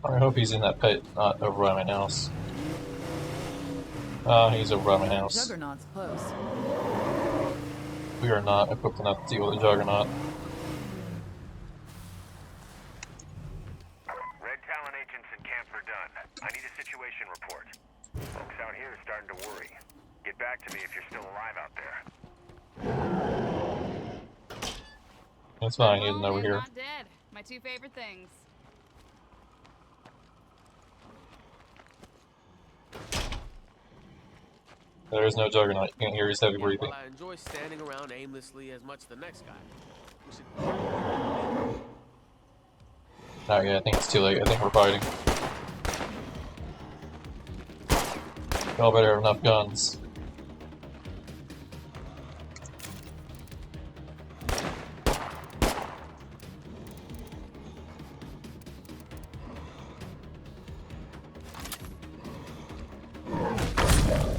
I hope he's in that pit, not over by my house. He's over by my house. Juggernaut's close. We are not equipped enough to deal with the Juggernaut. Red Talon agents in camp are done. I need a situation report. Folks out here are starting to worry. Get back to me if you're still alive out there. That's fine, he isn't over here. Not dead. My 2 favorite things. There is no Juggernaut. You can't hear his heavy breathing. Well, I enjoy standing around aimlessly as much as the next guy. We should... Oh yeah, I think it's too late. I think we're fighting. Y'all better have enough guns.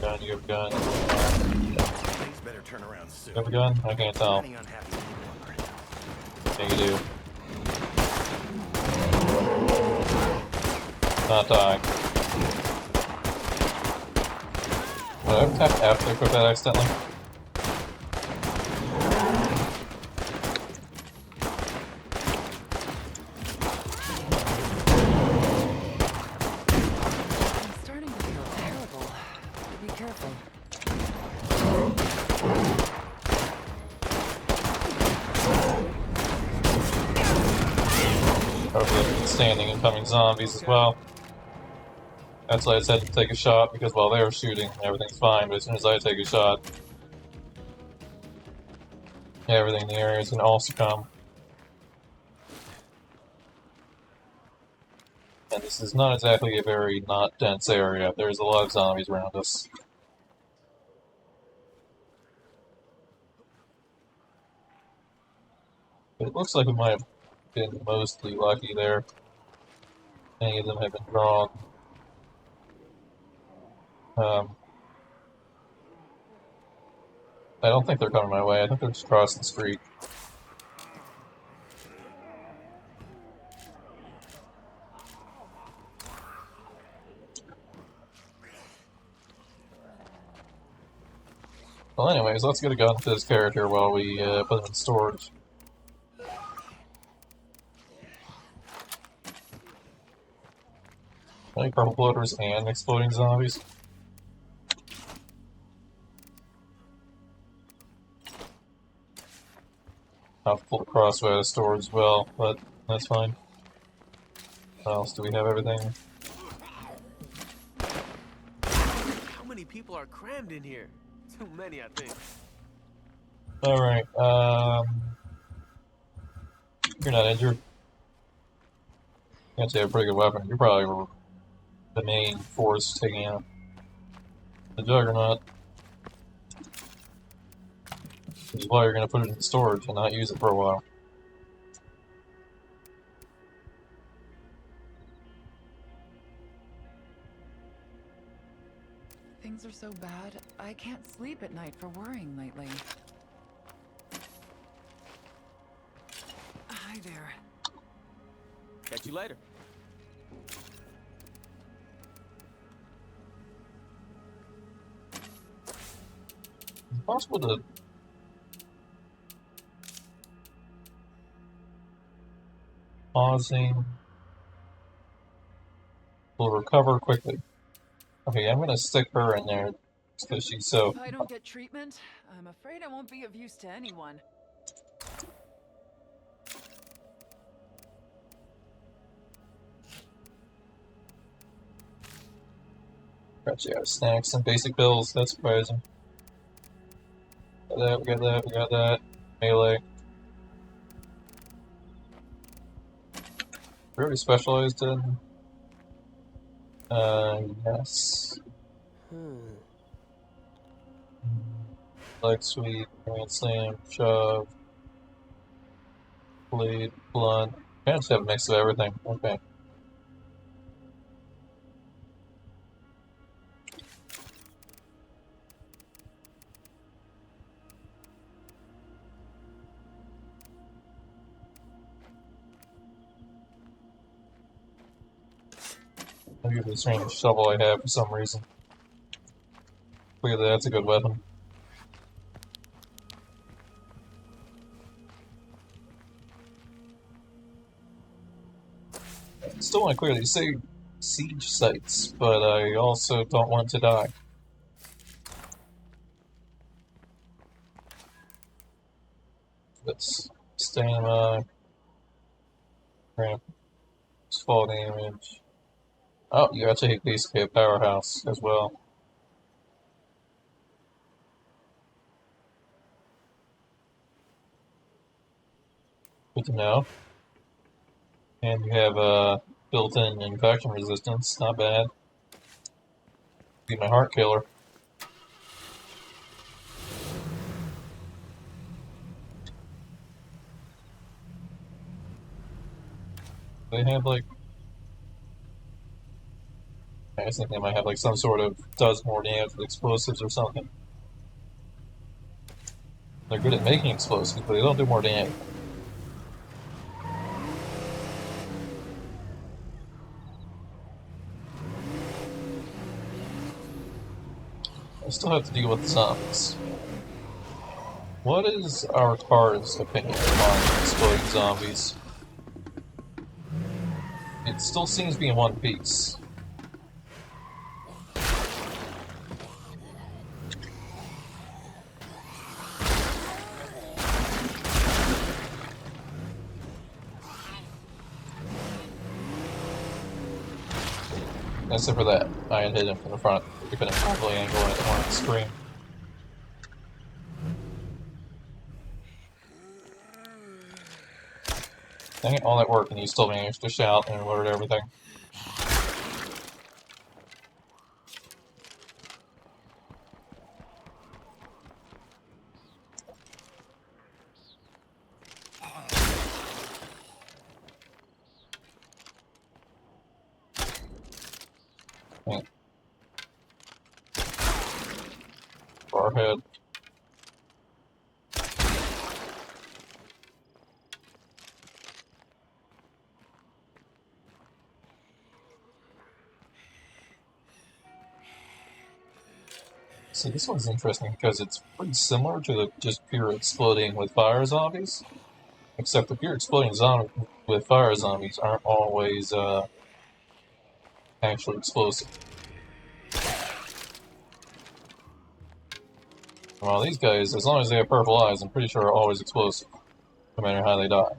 Gun, you have a gun. Things better turn around soon. You have a gun? I can't tell. Plenty unhappy people around. Yeah, you do. Not die. Did I ever tap F to equip that accidentally? I'm starting to feel terrible be careful. Hopefully standing incoming zombies as well. That's why I said to take a shot, because while they were shooting, everything's fine, but as soon as I take a shot, everything in the area is going to also come. And this is not exactly a very not dense area. There's a lot of zombies around us. But it looks like we might have been mostly lucky there. Many of them have been drawn. I don't think they're coming my way. I think they're just crossing the street. Well, anyways, let's get a gun to this character while we put him in storage. Any purple bloaters and exploding zombies? I'll pull the crossbow out of storage as well, but that's fine. What else? Do we have everything? How many people are crammed in here? Too many, I think. Alright, you're not injured. You actually have a pretty good weapon. You're probably the main force taking out the Juggernaut. Which is why you're going to put it in storage and not use it for a while. Things are so bad, I can't sleep at night for worrying lately. Hi there. Catch you later. Is it possible to pausing will recover quickly? Okay, I'm gonna stick her in there because she's so. If I don't get treatment, I'm afraid I won't be of use to anyone. Gotcha, snacks and basic bills. That's surprising. Got that, we got that, we got that. Melee. We already specialized in. Yes. Leg sweep, grand slam, shove, blade, blunt. I just have a mix of everything. Okay. I'll give this range shovel I have for some reason. Clearly that's a good weapon. Still want to clear these siege sites, but I also don't want to die. That's stamina, ramp, fall damage. Oh, you actually basically a powerhouse as well. Good to know. And you have built-in infection resistance. Not bad. Be my heart killer. They have like. I just think they might have like some sort of does more damage with explosives or something. They're good at making explosives, but they don't do more damage. I still have to deal with the zombies. What is our car's opinion on exploding zombies? It still seems to be in one piece. Except for that, I had hit him from the front. We couldn't properly angle it or scream. Dang it, all that work and you still managed to shout and alert everything. Far ahead. See, this one's interesting because it's pretty similar to the just pure exploding with fire zombies. Except the pure exploding zombies with fire zombies aren't always actually explosive. Well, these guys, as long as they have purple eyes, I'm pretty sure are always explosive, no matter how they die.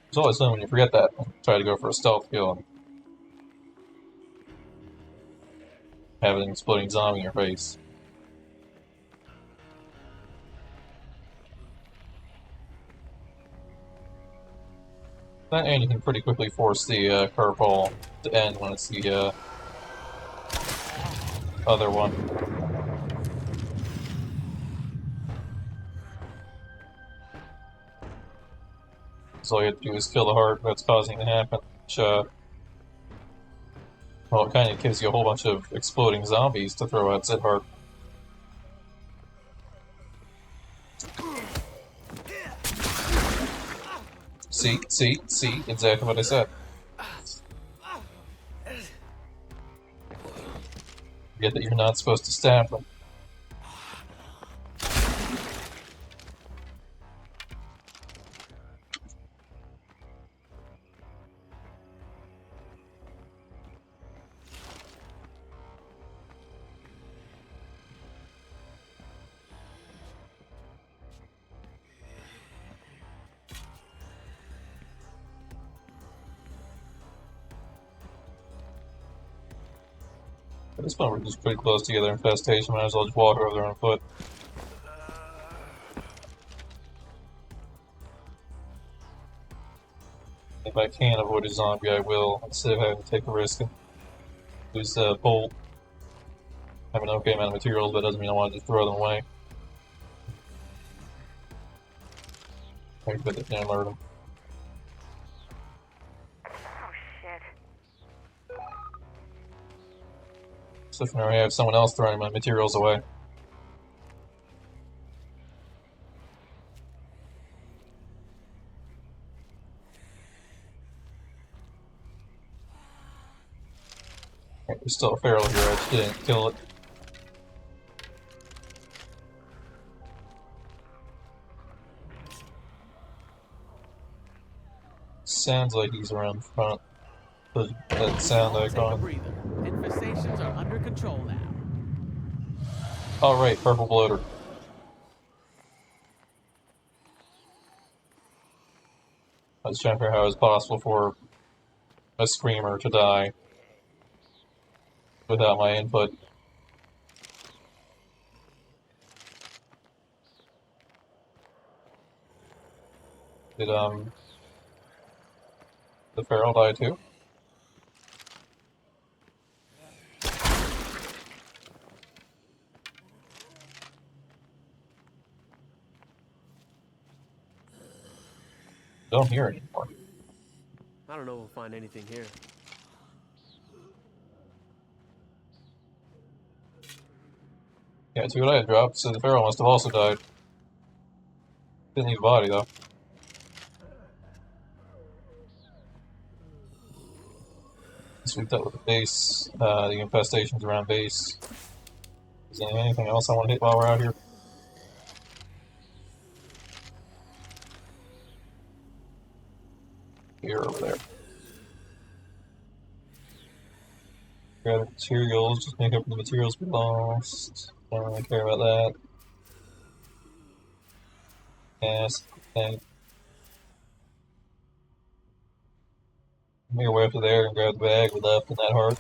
It's always fun when you forget that and try to go for a stealth kill and have an exploding zombie in your face. And you can pretty quickly force the curveball to end when it's the other one. So all you have to do is kill the heart that's causing it to happen, which, well, it kind of gives you a whole bunch of exploding zombies to throw at said heart. See, exactly what I said. Forget that you're not supposed to stab them. At this point, we're just pretty close to the other infestation. Might as well just walk over there on foot. If I can avoid a zombie, I will, instead of having to take the risk and lose the bolt. I have an okay amount of materials, but it doesn't mean I want to just throw them away. Maybe put it and alert them. Oh, shit. So for now, I have someone else throwing my materials away. There's still a feral here, I just didn't kill it. Sounds like he's around the front. That sound icon. Infestations are under control now. Alright, purple bloater. I was trying to figure out how it was possible for a screamer to die without my input. Did, the feral die too? Don't hear it anymore. I don't know if we'll find anything here. Yeah, see what I had dropped, so the feral must have also died. Didn't leave a body though. Sweep that with the base, the infestations around base. Is there anything else I want to hit while we're out here? Here, over there. Grab the materials, just make up for the materials we lost. Don't really care about that. gas tank. Make our way up to there and grab the bag we left in that heart.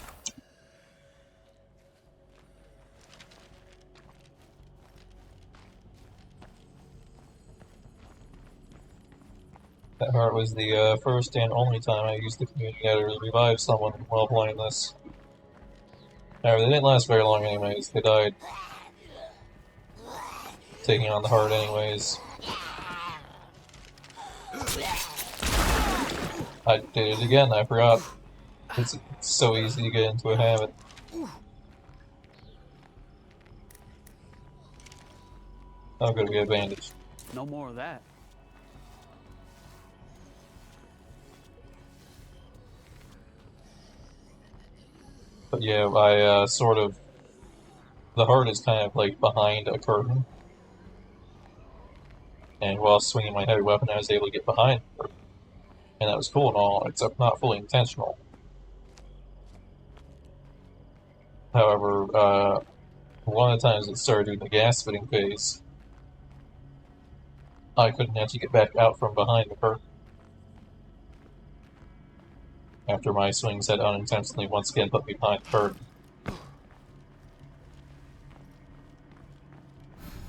That heart was the first and only time I used the community to revive someone while playing this. However, they didn't last very long anyways. They died taking on the heart anyways. I did it again, I forgot. It's so easy to get into a habit. Oh, good, we have bandage. No more of that. But yeah, I sort of... The heart is kind of like behind a curtain. And while swinging my heavy weapon, I was able to get behind the curtain. And that was cool and all, except not fully intentional. However, one of the times it started doing the gas fitting phase, I couldn't actually get back out from behind the curtain. After my swings had unintentionally once again put me behind the curtain.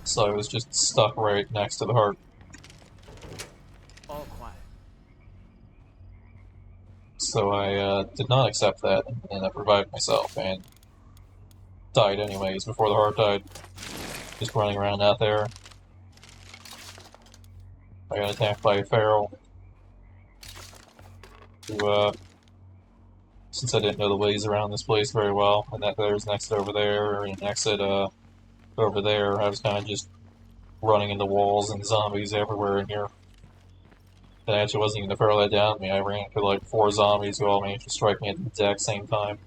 So I was just stuck right next to the heart. All quiet. So I did not accept that and I revived myself and died anyways before the heart died. Just running around out there. I got attacked by a feral. Who, since I didn't know the ways around this place very well, and that there's an exit over there, and an exit over there, I was kind of just running into walls and zombies everywhere in here. It actually wasn't even the feral that downed me. I ran into like 4 zombies who all managed to strike me at the exact same time.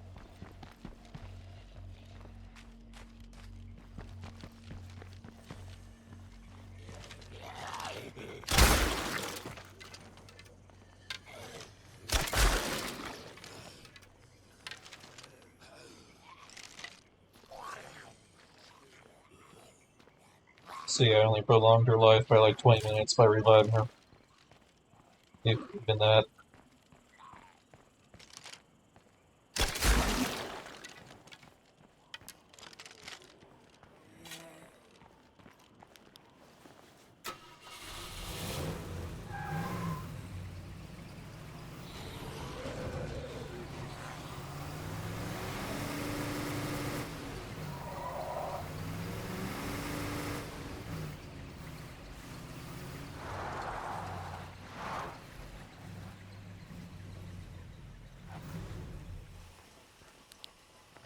See, I only prolonged her life by like 20 minutes by reviving her. Even that.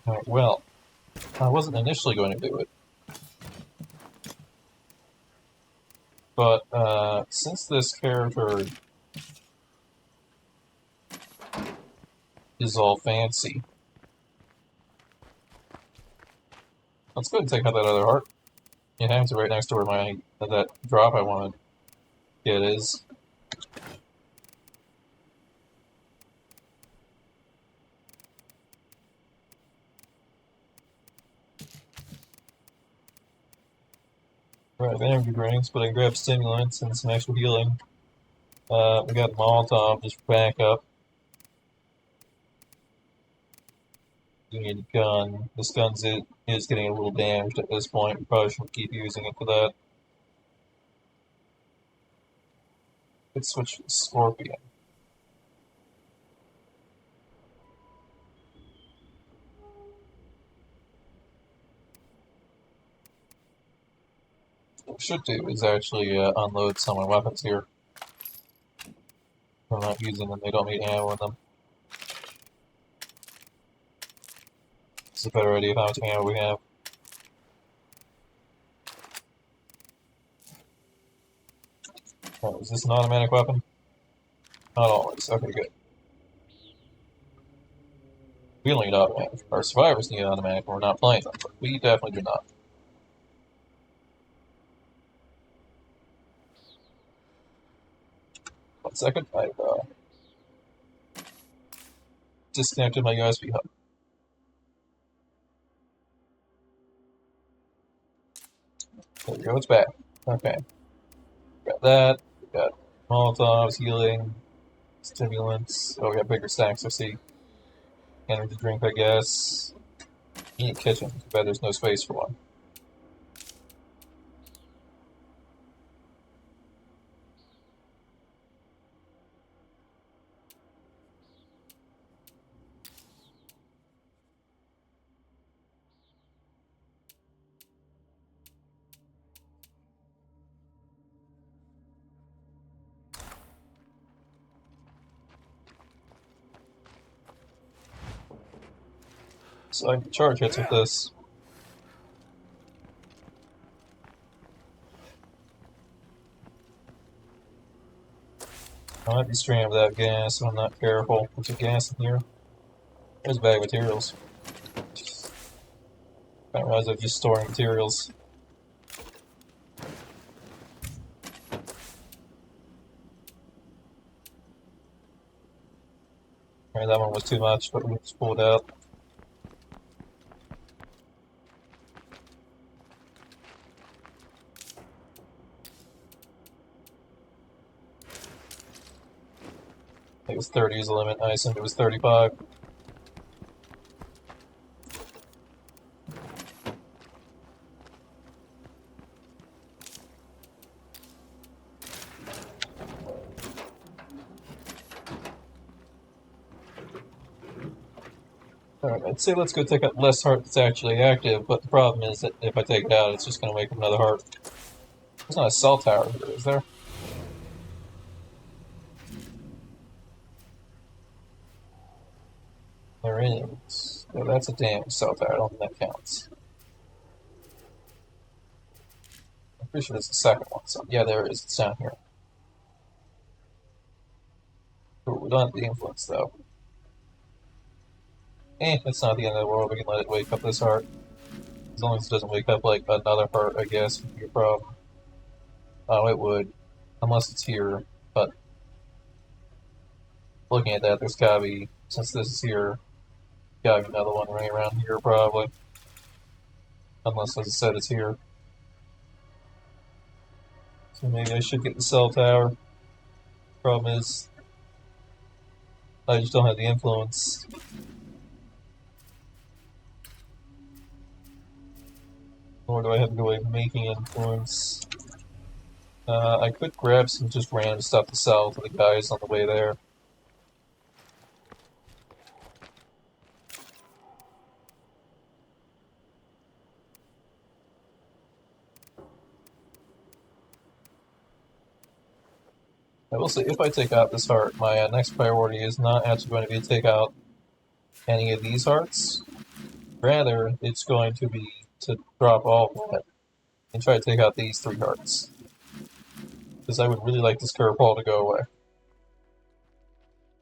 Alright, well, I wasn't initially going to do it. But, since this character is all fancy, let's go ahead and take out that other heart. It happens to be right next to where that drop I wanted to get is. Right, energy drinks, but I grabbed stimulants and some extra healing. We got Molotov just for backup. You need a gun. This gun is getting a little damaged at this point. We probably shouldn't keep using it for that. Let's switch to Scorpion. What I should do is actually unload some of my weapons here. If I'm not using them, they don't need ammo in them. It's a better idea of how much ammo we have. Oh, is this an automatic weapon? Not always. Okay, good. We only need automatic. Our survivors need automatic when we're not playing them, but we definitely do not. One second, I've disconnected my USB hub. There we go, it's back. Okay. Got that. We got Molotovs, healing, stimulants. Oh, we got bigger stacks, I see. Energy drink, I guess. Eat kitchen. Too bad there's no space for one. So I can charge hits with this. I might be streaming without gas if I'm not careful. There's a gas in here. There's a bag of materials. I didn't realize I was just storing materials. Alright, that one was too much, but we just pulled it out. I think it was 30 is the limit. I assumed it was 35. Alright, I'd say let's go take out less heart that's actually active, but the problem is that if I take it out, it's just going to wake up another heart. There's not a cell tower here, is there? There is. Oh, that's a damaged cell tower. I don't think that counts. I'm pretty sure there's a second one. So yeah, there is. It's down here. Ooh, we don't have the influence though. That's not the end of the world. We can let it wake up this heart. As long as it doesn't wake up like another heart, I guess, would be a problem. Oh, it would. Unless it's here. But looking at that, there's gotta be, since this is here, gotta be another one running around here probably. Unless, as I said, it's here. So maybe I should get the cell tower. Problem is, I just don't have the influence. Nor do I have a good way of making influence. I could grab some just random stuff to sell to the guys on the way there. I will say, if I take out this heart, my next priority is not actually going to be to take out any of these hearts. Rather, it's going to be to drop all of that and try to take out these 3 hearts. Because I would really like this curve ball to go away.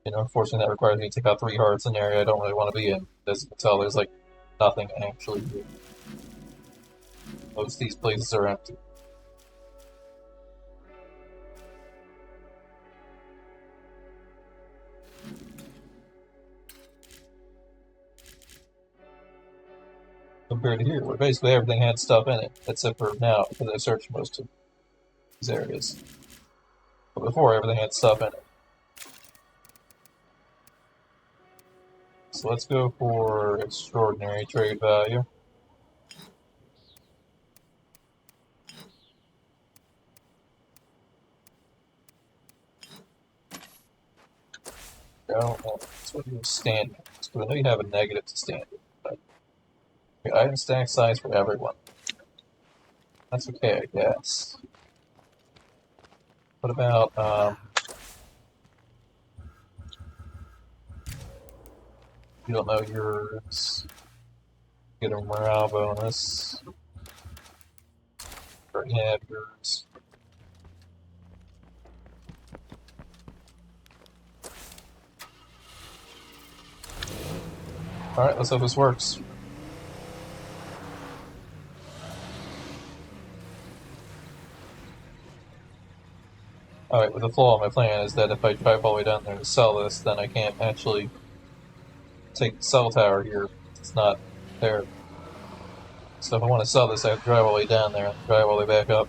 You know, unfortunately that requires me to take out 3 hearts in an area I don't really want to be in. As you can tell, there's like nothing actually here. Most of these places are empty. Compared to here, where basically everything had stuff in it, except for now, because I searched most of these areas. But before, everything had stuff in it. So let's go for extraordinary trade value. That's what you're standing. So I know you have a negative to standard, but your item stack size for everyone. That's okay, I guess. What about, you don't know yours. Get a morale bonus. Already have yours. Alright, let's hope this works. Alright, but the flaw in my plan is that if I drive all the way down there to sell this, then I can't actually take the cell tower here. It's not there. So if I want to sell this, I have to drive all the way down there and drive all the way back up.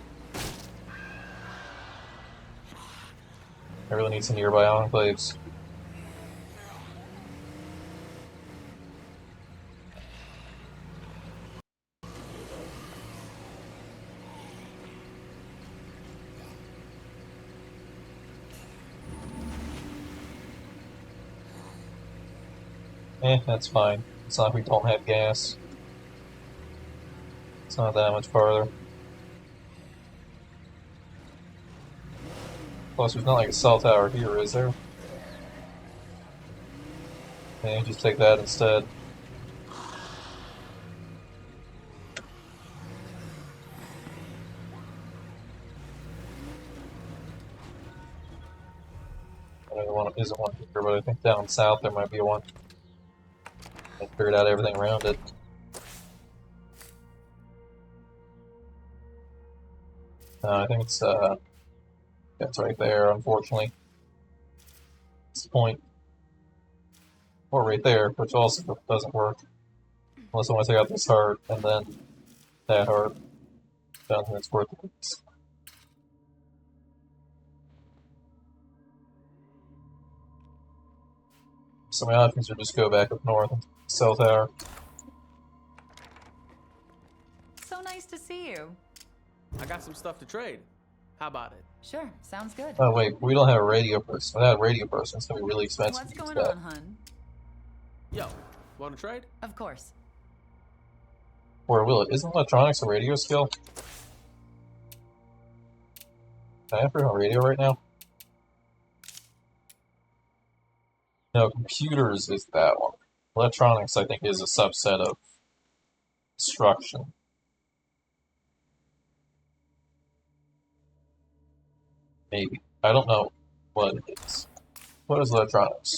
I really need some nearby enclaves. That's fine. It's not like we don't have gas. It's not that much farther. Plus, there's not like a cell tower here, is there? Yeah, just take that instead. Another one isn't one here, but I think down south there might be one. I figured out everything around it. I think it's right there, unfortunately. It's the point. Or right there, which also doesn't work. Unless I want to take out this heart, and then that heart. I don't think it's worth it. So my options are just go back up north and cell tower. So nice to see you. I got some stuff to trade. How about it? Sure, sounds good. Oh wait, we don't have a radio person. Without a radio person, it's gonna be really expensive. What's going on, hun? Yo, want to trade? Of course. Or will it? Isn't electronics a radio skill? Can I put on radio right now? No, computers is that one. Electronics, I think, is a subset of instruction. Maybe. I don't know what it is. What is electronics?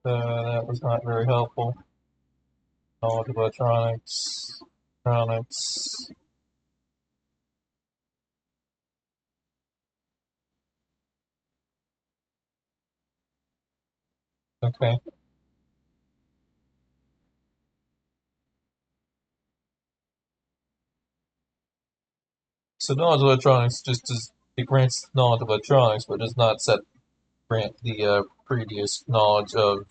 That was not very helpful. Knowledge of electronics. Electronics. Okay. So knowledge of electronics just does, it grants knowledge of electronics, but does not grant the previous knowledge of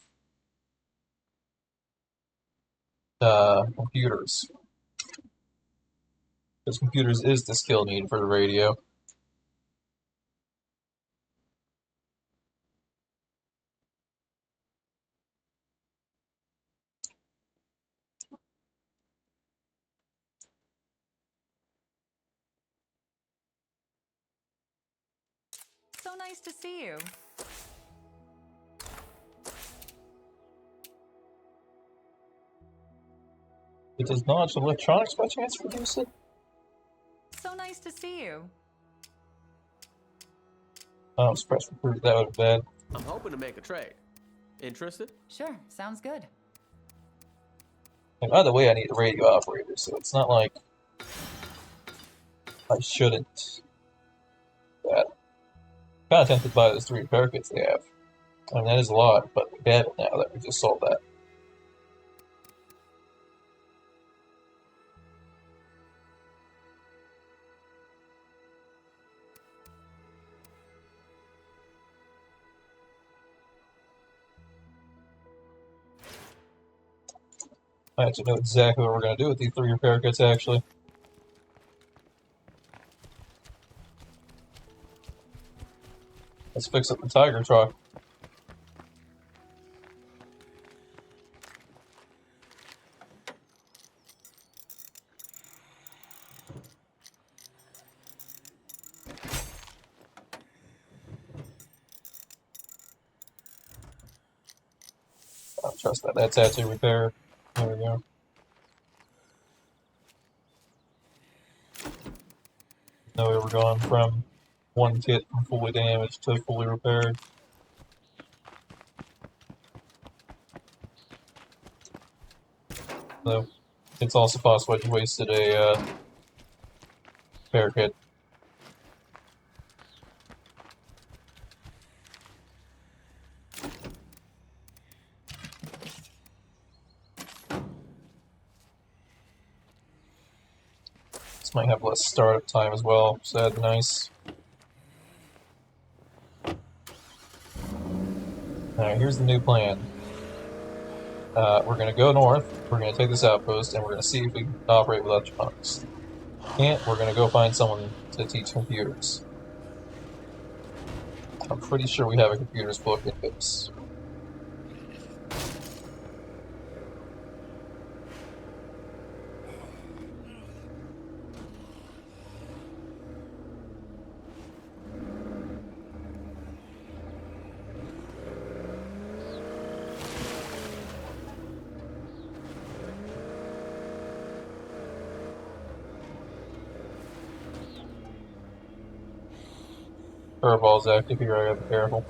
computers. Because computers is the skill needed for the radio. So nice to see you. It does knowledge of electronics by chance produce it? So nice to see you. Oh, express recruit, that would have been bad. I'm hoping to make a trade. Interested? Sure, sounds good. And by the way, I need a radio operator, so it's not like I shouldn't. That. I'm kind of tempted by those 3 repair kits they have. I mean, that is a lot, but we have it now that we just sold that. I actually know exactly what we're going to do with these 3 repair kits, actually. Let's fix up the Tiger truck. I don't trust that. That's actually repaired. There we go. No way we're going from 1 kit from fully damaged to fully repaired. So, it's also possible you wasted a repair kit. This might have less startup time as well, so that'd be nice. Alright, here's the new plan. We're gonna go north, we're gonna take this outpost, and we're gonna see if we can operate with electronics. Can't, we're gonna go find someone to teach computers. I'm pretty sure we have a computers book in base. Curveball's active here, I gotta be careful.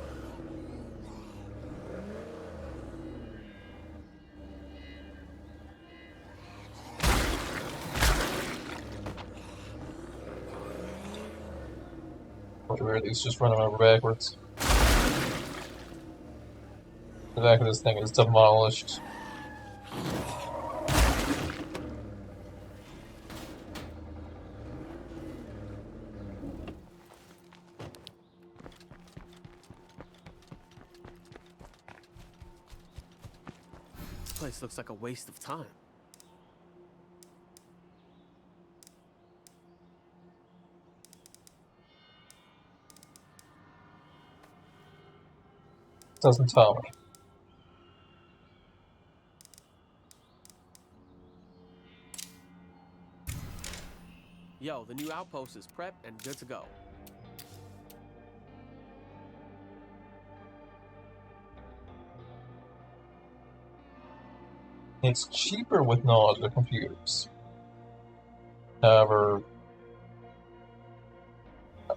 Or at least just run them over backwards. The back of this thing is demolished. This place looks like a waste of time. Doesn't tell me. Yo, the new outpost is prepped and good to go. It's cheaper with knowledge of computers. However,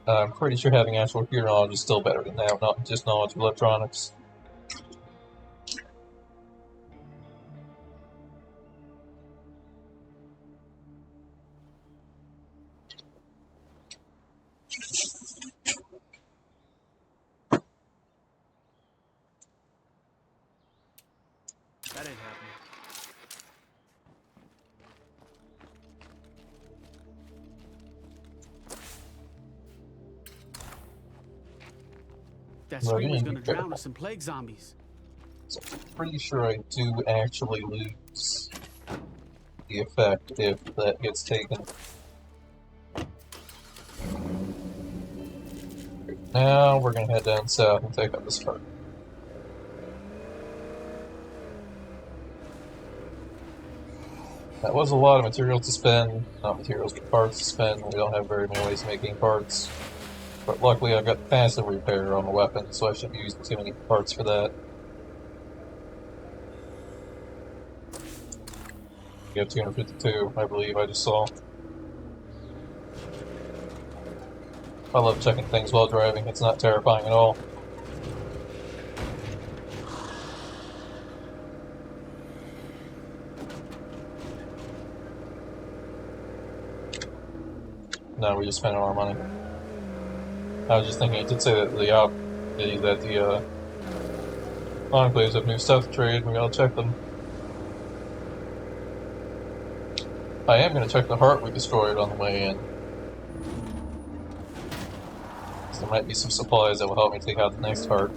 I'm pretty sure having actual computer knowledge is still better than that, not just knowledge of electronics. That ain't happening. That Well, screamer's yeah, gonna you drown could. us in plague zombies. So I'm pretty sure I do actually lose the effect if that gets taken. Now we're gonna head down south and take up this part. That was a lot of material to spend, not materials but parts to spend. We don't have very many ways of making parts. But luckily I've got passive repair on the weapon, so I shouldn't be using too many parts for that. We have 252, I believe I just saw. I love checking things while driving, it's not terrifying at all. No, we just spent all our money. I was just thinking, it did say that the enclaves have new stuff to trade, we gotta check them. I am gonna check the heart we destroyed on the way in. So there might be some supplies that will help me take out the next heart.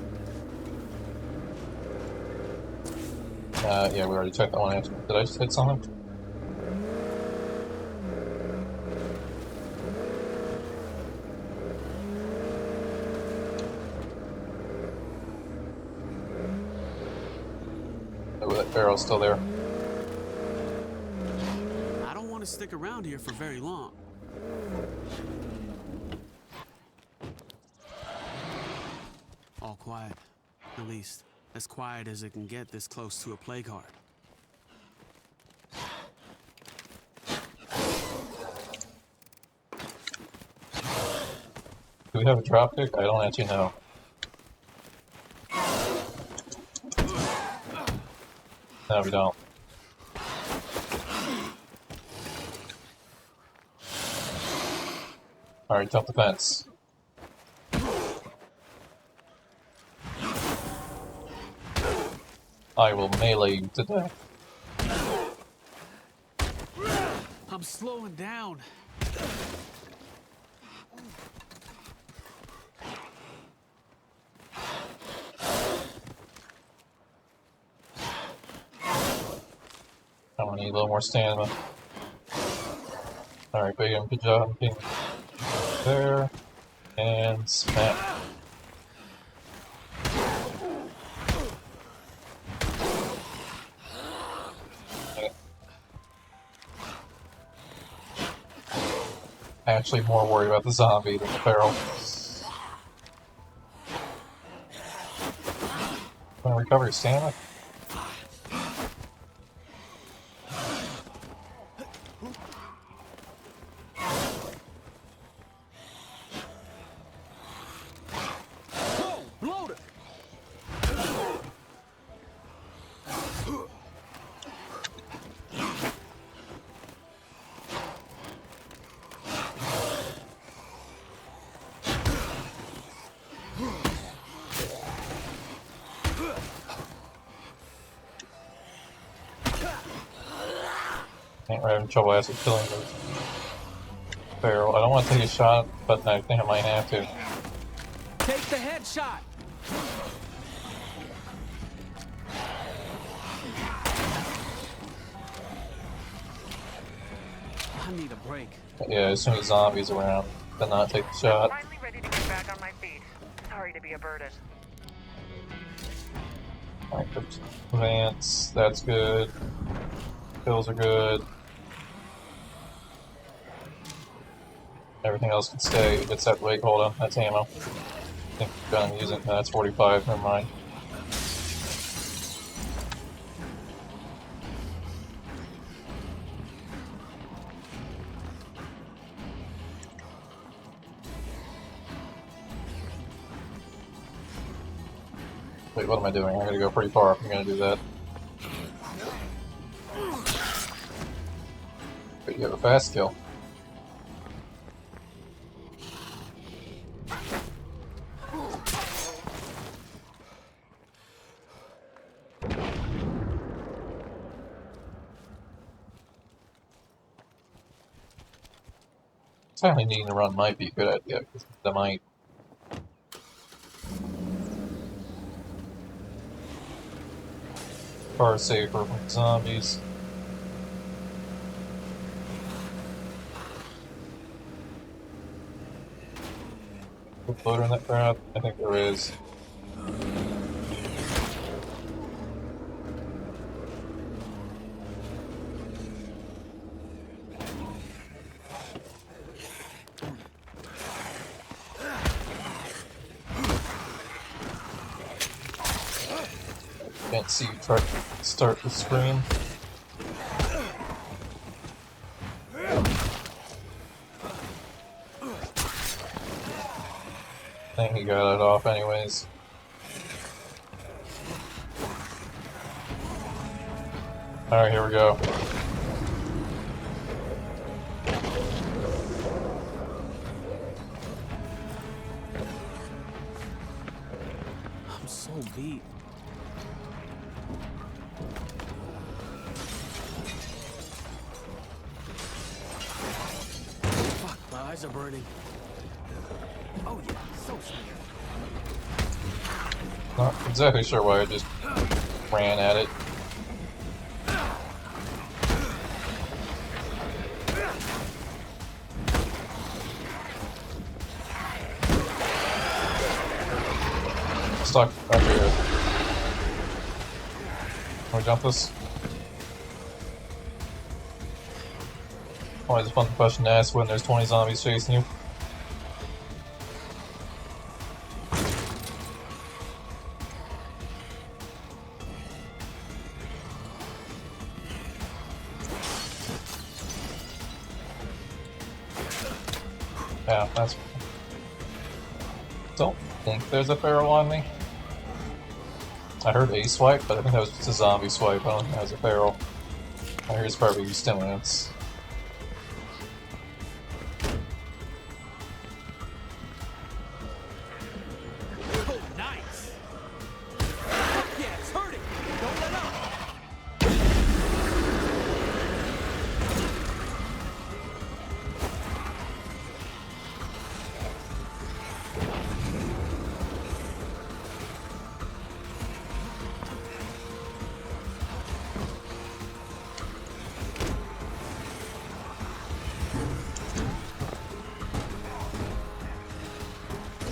Yeah, we already checked that one after. Did I just hit something? Oh, that barrel's still there. I don't want to stick around here for very long. All quiet. At least, as quiet as it can get this close to a plague heart. Do we have a dropkick? I don't actually know. No, we don't. Alright, jump the fence. I will melee you to death. I'm slowing down. I'm gonna need a little more stamina. Alright, Bacon, good job being there. And smack. Okay. Actually more worried about the zombie than the feral. Wanna recover your stamina? We're having trouble actually killing the feral. I don't want to take a shot, but I think I might have to. Take the headshot. I need a break. But yeah, as soon as zombies around, then not take the shot. Finally ready to get back on my feet. Sorry to be a burden. Alright, advance, that's good. Kills are good. Everything else can stay, except wait, hold on, that's ammo. I think I'm gonna use it. No, that's 45, never mind. Wait, what am I doing? I gotta go pretty far if I'm gonna do that. But you have a fast kill. Certainly needing to run might be a good idea, because that might... far safer from zombies. Put floater in that crowd? I think there is. Can't see you try to start the screen. I think he got it off anyways. Alright, here we go. I'm so beat. Fuck, my eyes are burning. Oh yeah, so sweet. Not exactly sure why I just ran at it. Stuck right here. Can we jump this? Always a fun question to ask when there's 20 zombies chasing you. Yeah, that's... Don't think there's a feral on me. I heard a swipe, but I think that was just a zombie swipe. I don't think that was a feral. I hear it's probably stimulants. Oh, nice. Yeah, it's hurting. Don't let up.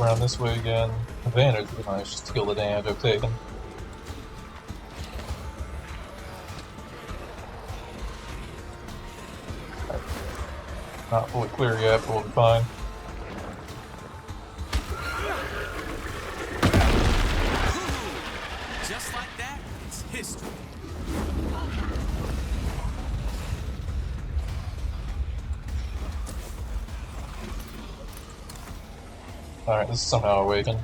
around this way again. Advantage would be nice, just to kill the damage I've taken. Not fully clear yet, but we'll be fine. Just like that, it's history. Alright, this is somehow awakened.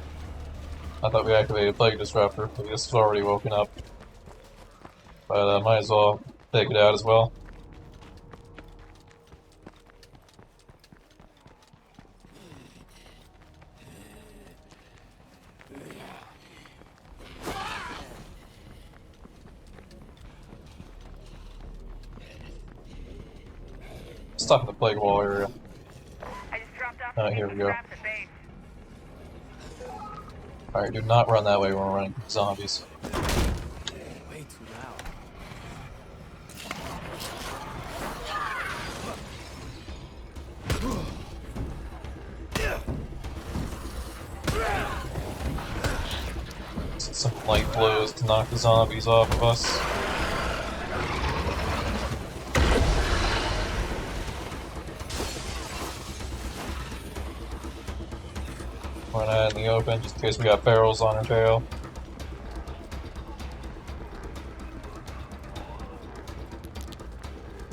I thought we activated Plague Disruptor, but this is already woken up. But might as well take it out as well. Stuck in the plague wall area. I just dropped off Oh, here we go. scraps at base. Alright, do not run that way when we're running zombies. Way too loud. Some light blows to knock the zombies off of us. Run out in the open just in case we got barrels on our tail.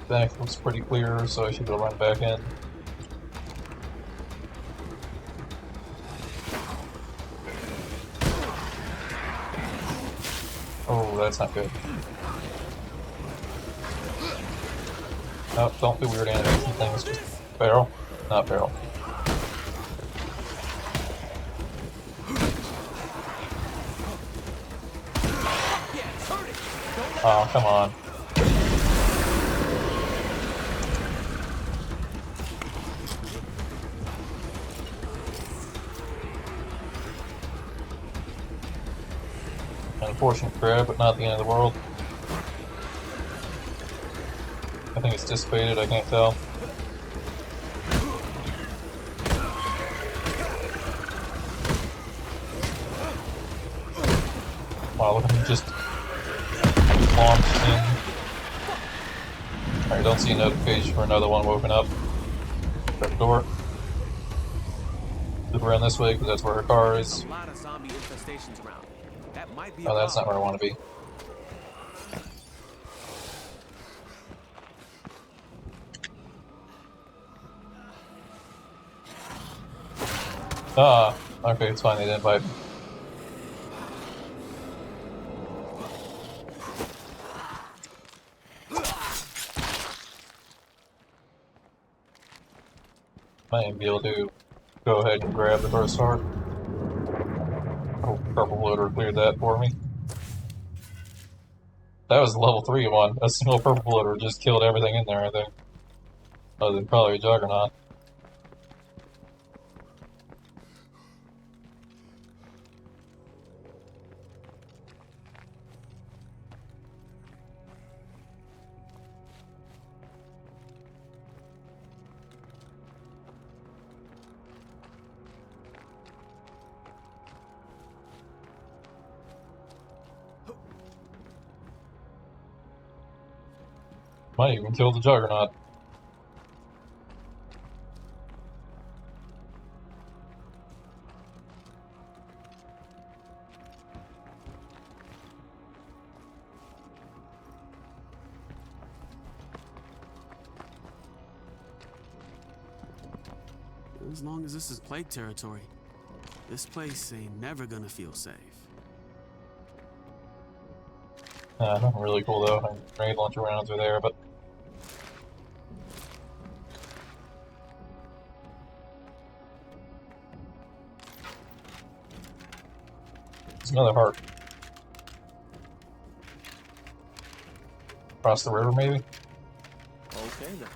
Back looks pretty clear, so I should go run back in. Oh, that's not good. Oh, don't do weird animation things, just barrel, not barrel. Oh, come on. Unfortunate crab, but not the end of the world. I think it's dissipated, I can't tell. Wow, look at him just launched in. Alright, don't see a notification for another one woken up. Shut the door. Loop around this way because that's where her car is. A lot of zombie infestations around. That might be Oh, that's not where I want to be. Ah, okay, it's fine, they didn't bite me. Might even be able to go ahead and grab the first heart. Oh, purple loader cleared that for me. That was the level 3 one. A single purple loader just killed everything in there, I think. Other than probably a juggernaut. Might even kill the juggernaut. As long as this is plague territory, this place ain't never gonna feel safe. Nothing really cool though. Grenade launcher rounds are there, but there's another heart. Across the river, maybe? Okay then.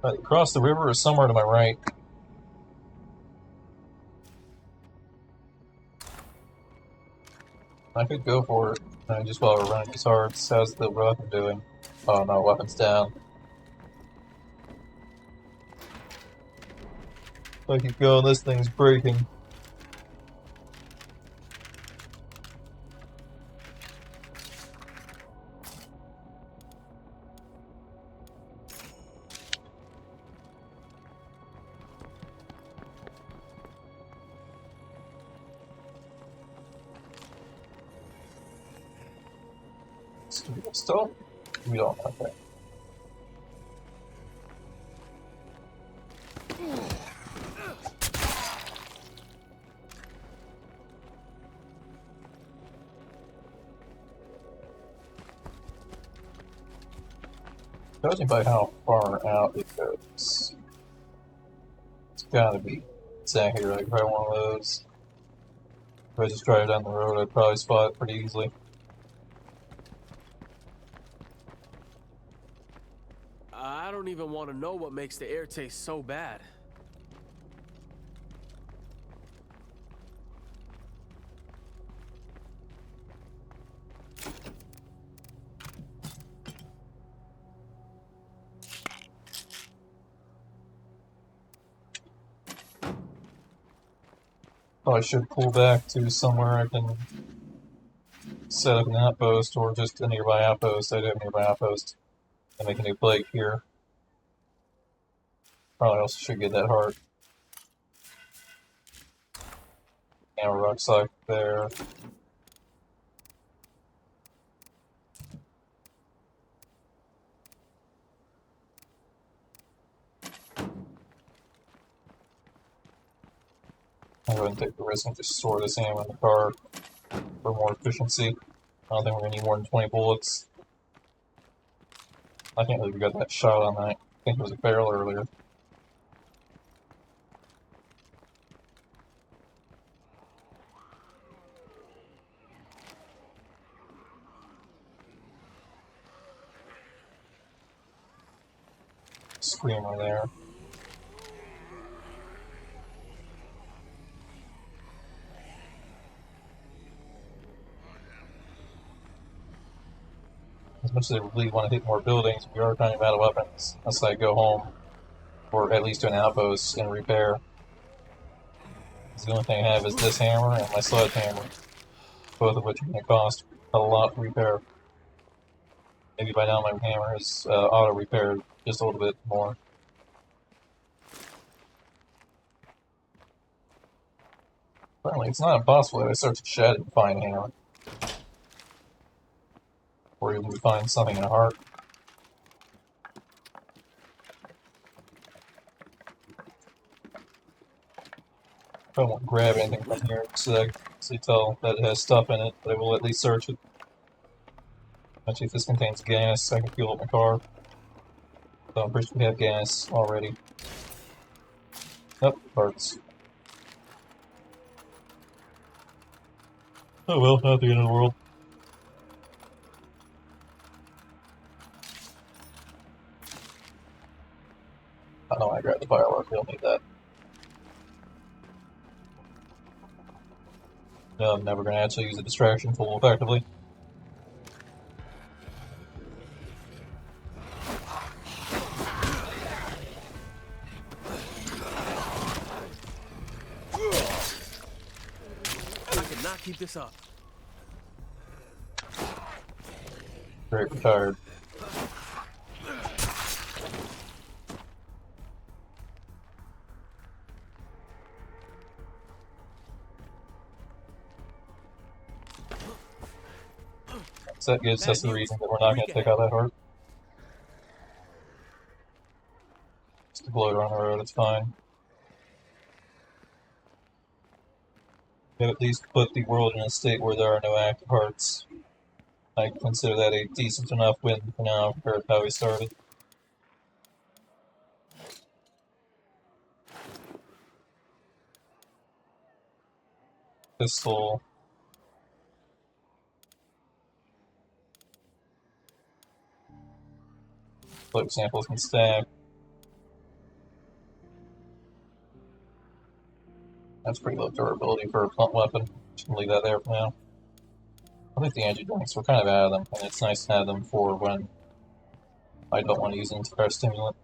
Right, across the river is somewhere to my right. I could go for it. Just while we're running these hearts, how's the weapon doing? Oh no, weapon's down. If I keep going, this thing's breaking. Still? We don't, okay. Judging by how far out it goes, it's gotta be exactly right. Probably one of those. If I just drive down the road, I'd probably spot it pretty easily. I don't even want to know what makes the air taste so bad. Probably should pull back to somewhere I can set up an outpost, or just a nearby outpost. I do have a nearby outpost, and make a new plague here. Probably also should get that heart. And a rucksack there. I'll go ahead and take the risk and just store this ammo in the car for more efficiency. I don't think we're gonna need more than 20 bullets. I can't believe we got that shot on that. I think it was a barrel earlier. Screamer there. As much as I really want to hit more buildings, we are kind of out of weapons. Unless I go home, or at least to an outpost and repair. The only thing I have is this hammer and my sledgehammer, both of which are going to cost a lot to repair. Maybe by now my hammer is auto-repaired just a little bit more. Apparently it's not impossible that I search a shed and find a hammer. Or even find something in a heart. I won't grab anything from here so I can tell that it has stuff in it, but I will at least search it. Actually, if this contains gas, I can fuel up my car. So I'm pretty sure we have gas already. Nope, parts. Oh well, not the end of the world. I know I grabbed the firework, we don't need that. No, I'm never going to actually use a distraction tool effectively. I cannot keep this up. Great, retired. So that gives us the reason that we're not going to take out that heart. Just a bloater on the road, it's fine. We have at least put the world in a state where there are no active hearts. I consider that a decent enough win for now compared to how we started. Pistol. Flip samples can stack. That's pretty low durability for a blunt weapon. Just gonna leave that there for now. I think the energy drinks, we're kind of out of them, and it's nice to have them for when I don't want to use an entire stimulant.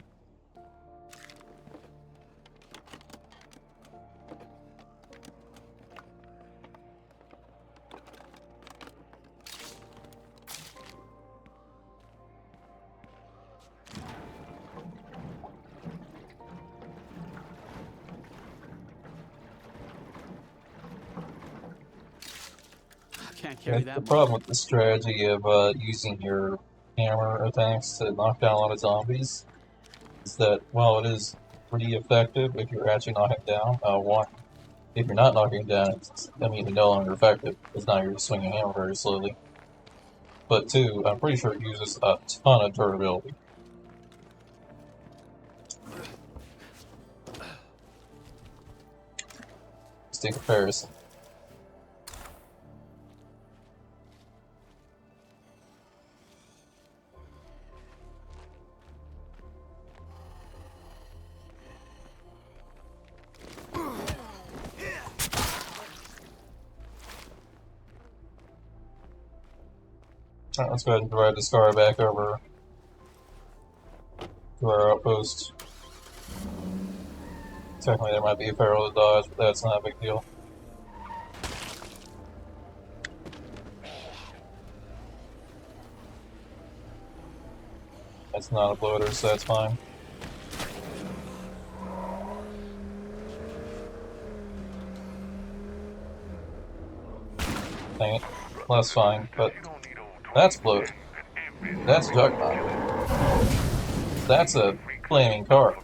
can't carry The that problem much. with the strategy of using your hammer attacks to knock down a lot of zombies is that while it is pretty effective if you're actually knocking down, one, if you're not knocking down, it's immediately no longer effective because now you're swinging hammer very slowly. But two, I'm pretty sure it uses a ton of durability. Just in comparison. Alright, let's go ahead and drive this car back over to our outpost. Technically there might be a peril to dodge, but that's not a big deal. That's not a bloater, so that's fine. Dang it. Well, that's fine, but that's bloated. That's Juggernaut. That's a flaming car.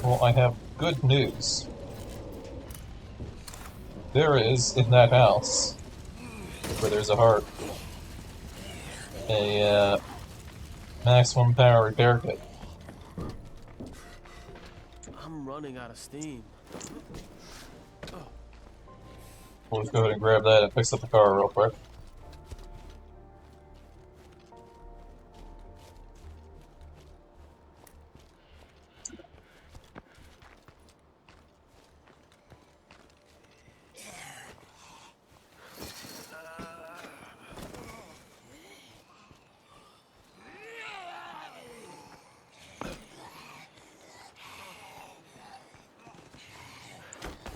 Well, I have good news. There is, in that house, where there's a heart, a maximum power repair kit. I'm running out of steam. We'll just go ahead and grab that and fix up the car real quick.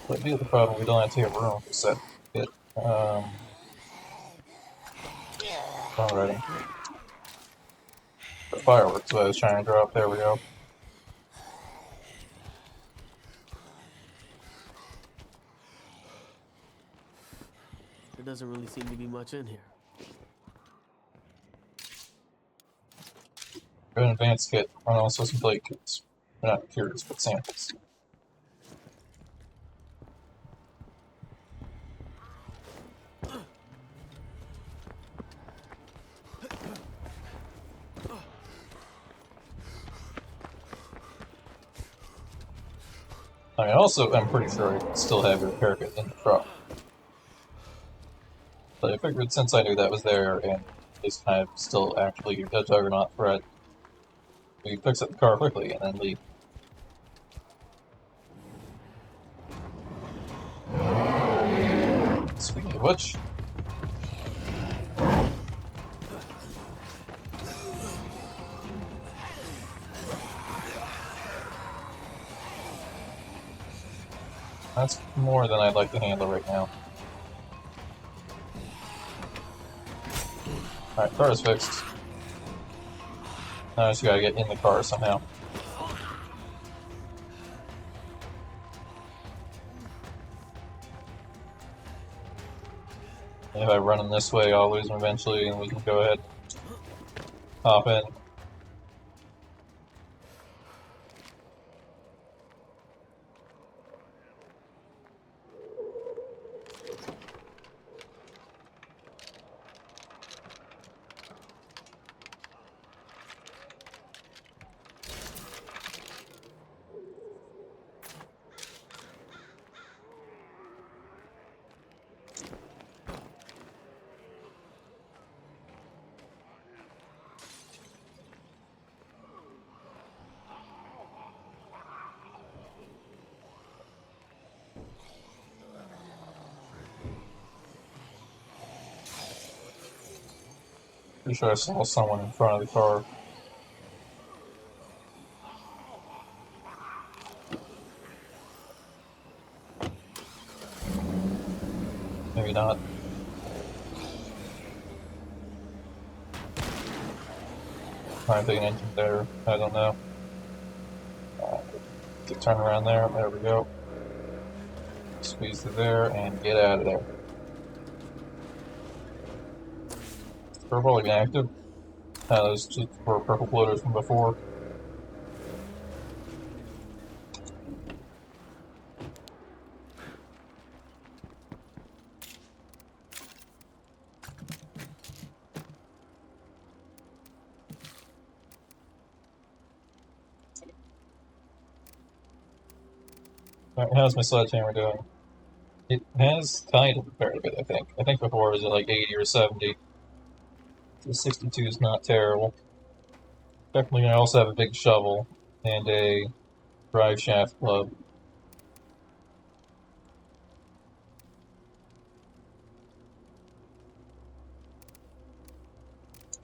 But the other problem, we don't have to have room to set it. Songwriting. The fireworks I was trying to drop, there we go. There doesn't really seem to be much in here. An advanced kit, and also some blade kits. Not cures, but samples. I mean, also, I'm pretty sure I still have your repair kit in the truck. But I figured since I knew that was there, and it's kind of still actually a Juggernaut threat, we fix up the car quickly and then leave. Speaking of which, that's more than I'd like to handle right now. Alright, car is fixed. Now I just gotta get in the car somehow. If I run him this way, I'll lose him eventually, and we can go ahead, hop in. Pretty sure I saw someone in front of the car. Maybe not. Might be an engine there. I don't know. Turn around there. There we go. Squeeze through there and get out of there. Purple again active. Those just were purple floaters from before. Alright, how's my sledgehammer doing? It has kind of repaired a bit, I think. I think before it was at like 80 or 70. So 62 is not terrible. Definitely, I also have a big shovel and a drive shaft club.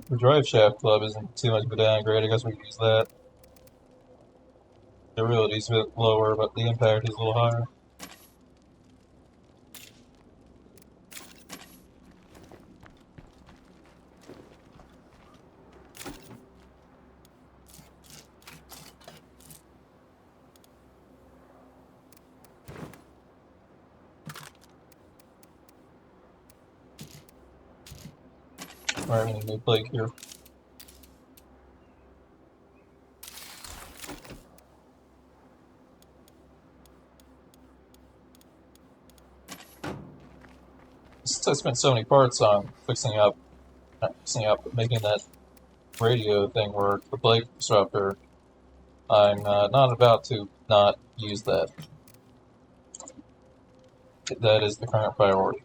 The drive shaft club isn't too much of a downgrade. I guess we can use that. The durability's a bit lower, but the impact is a little higher. Alright, we need a new plate here. Since I spent so many parts on fixing up, making that radio thing work, the plate disruptor, I'm not about to not use that. That is the current priority.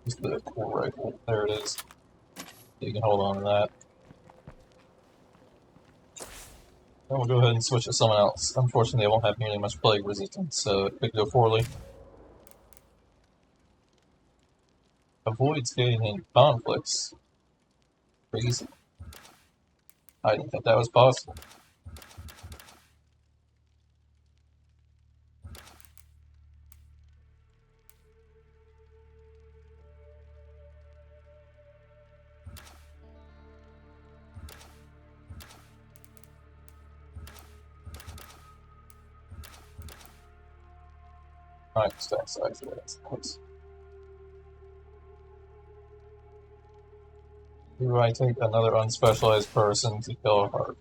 Use the core rifle. There it is. You can hold on to that. Then we'll go ahead and switch to someone else. Unfortunately, I won't have nearly much plague resistance, so it could go poorly. Avoids getting in conflicts. Crazy. I didn't think that was possible. Alright, stack size there, that's nice. Do I take another unspecialized person to kill a heart?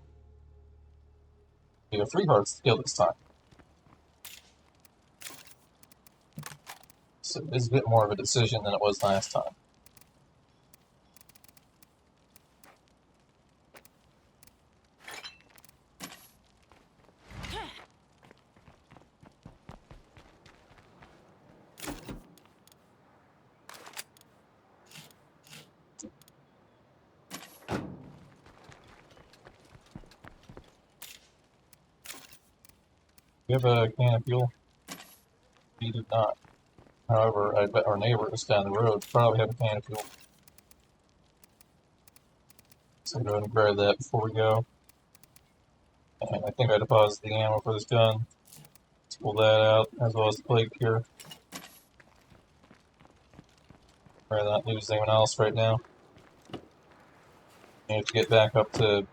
We have 3 hearts to kill this time. So it's a bit more of a decision than it was last time. Do you have a can of fuel? We do not. However, I bet our neighbors down the road probably have a can of fuel. So go ahead and grab that before we go. And I think I deposited the ammo for this gun. Let's pull that out, as well as the plate here. Rather not lose anyone else right now. I have to get back up to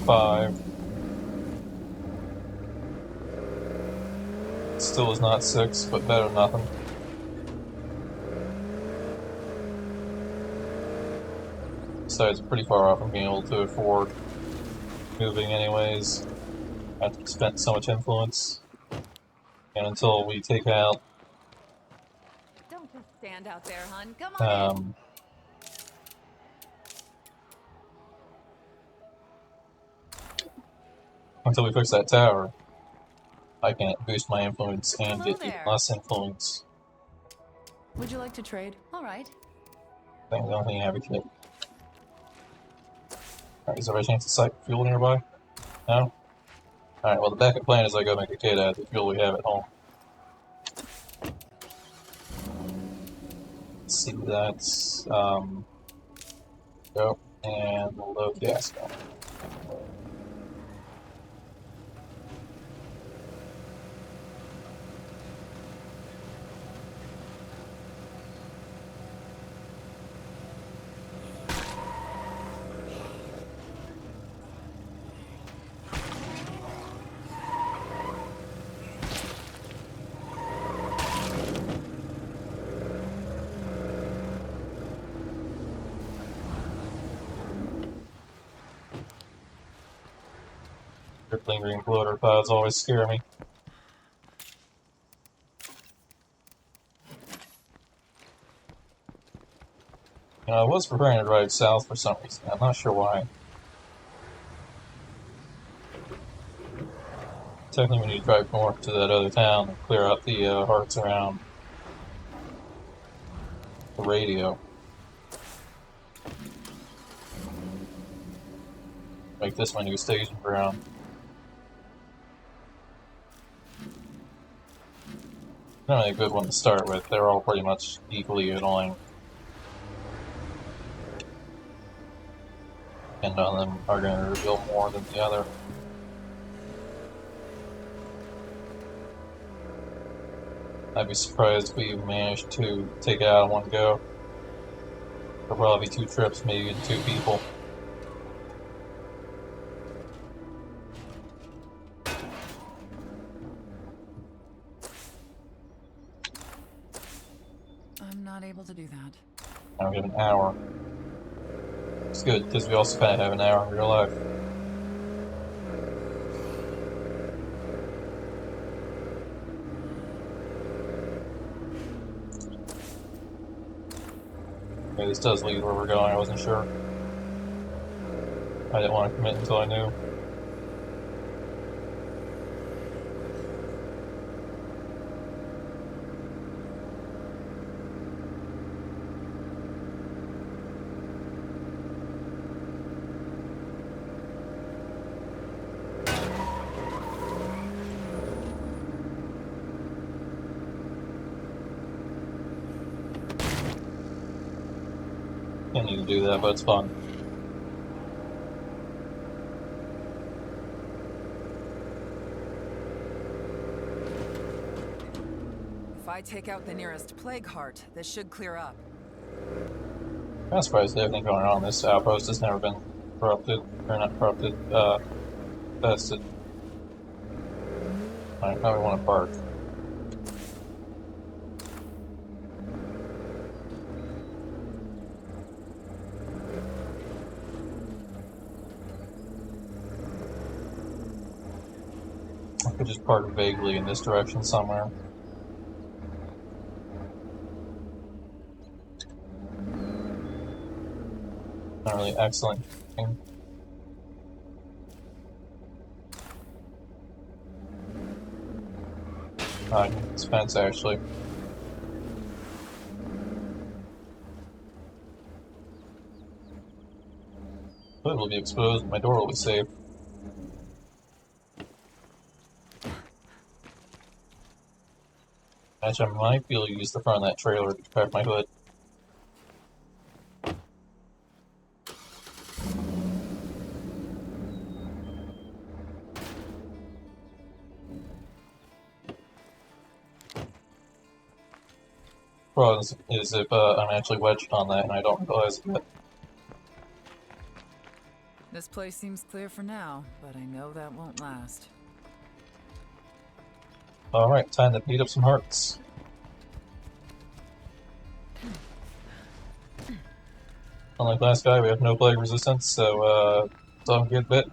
5. Still is not 6, but better than nothing. Besides, I'm pretty far off from being able to afford moving anyways. I've spent so much influence. And until we take out Don't just stand out there, hon. Come on. Until we fix that tower, I can't boost my influence and Hello get even there. less influence. Would you like to trade? All right. I think the only thing I have is kit. Alright, is there a chance to site fuel nearby? No? Alright, well the backup plan is I go make a kit out of the fuel we have at home. Let's see, that's, go, and we'll load gas gun. Rippling green bloater clouds always scare me. You know, I was preparing to drive south for some reason. I'm not sure why. Technically, we need to drive north to that other town and clear out the hearts around the radio. Make this my new staging ground. Not really a good one to start with. They're all pretty much equally annoying. And none of them are going to reveal more than the other. I'd be surprised if we managed to take it out in one go. There'll probably be 2 trips, maybe 2 people. I'm not able to do that. Now we have an hour. It's good, because we also kind of have an hour in real life. Okay, this does lead where we're going, I wasn't sure. I didn't want to commit until I knew. Didn't need to do that, but it's fun. If I take out the nearest plague heart, this should clear up. I'm surprised everything going on. This outpost has never been corrupted, or not corrupted, infested. Alright, now we want to park. I could just park vaguely in this direction somewhere. Not really excellent thing. It's fence actually. Hood will be exposed, my door will be safe. Actually, I might be able to use the front of that trailer to protect my hood. Problem is if I'm actually wedged on that and I don't realize it yet. This place seems clear for now, but I know that won't last. Alright, time to beat up some hearts. Unlike last guy, we have no plague resistance, so it's on a good bit.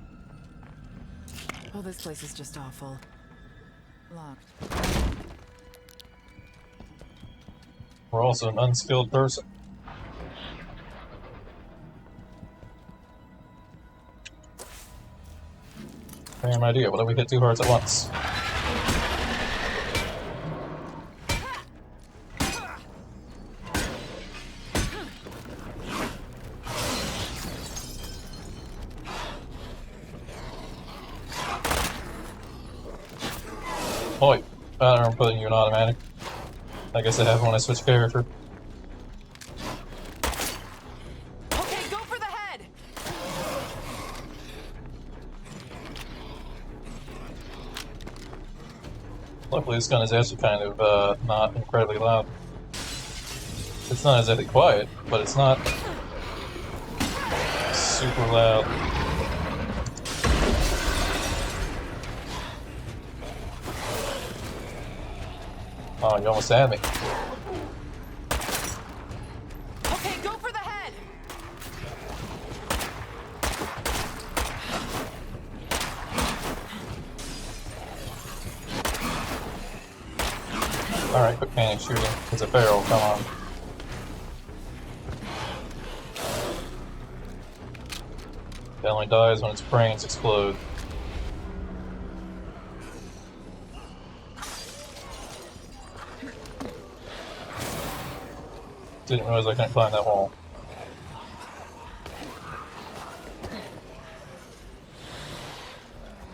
Oh, this place is just awful. Locked. We're also an unskilled person. Same idea, what if we hit 2 hearts at once? Oi, I'm putting you in automatic. I guess I have when I switch character. Okay, go for the head! Luckily this gun is actually kind of not incredibly loud. It's not exactly quiet, but it's not super loud. Oh, you almost had me. Okay, go for the head! Alright, quit panic shooting. It's a feral, come on. It only dies when its brains explode. Didn't realize I couldn't climb that wall.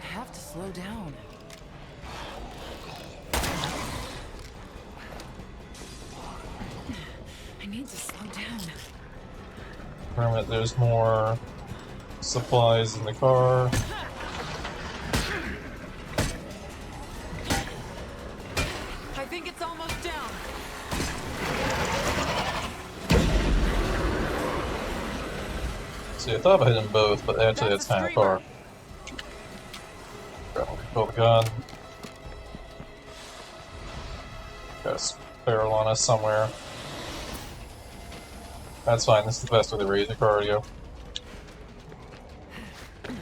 I have to slow down. I need to slow down. Remember that there's more supplies in the car. I think it's almost down. See, I thought I hit them both, but actually that's kind of far. Pull the gun. Got a barrel on us somewhere. That's fine, this is the best way to raise the cardio. You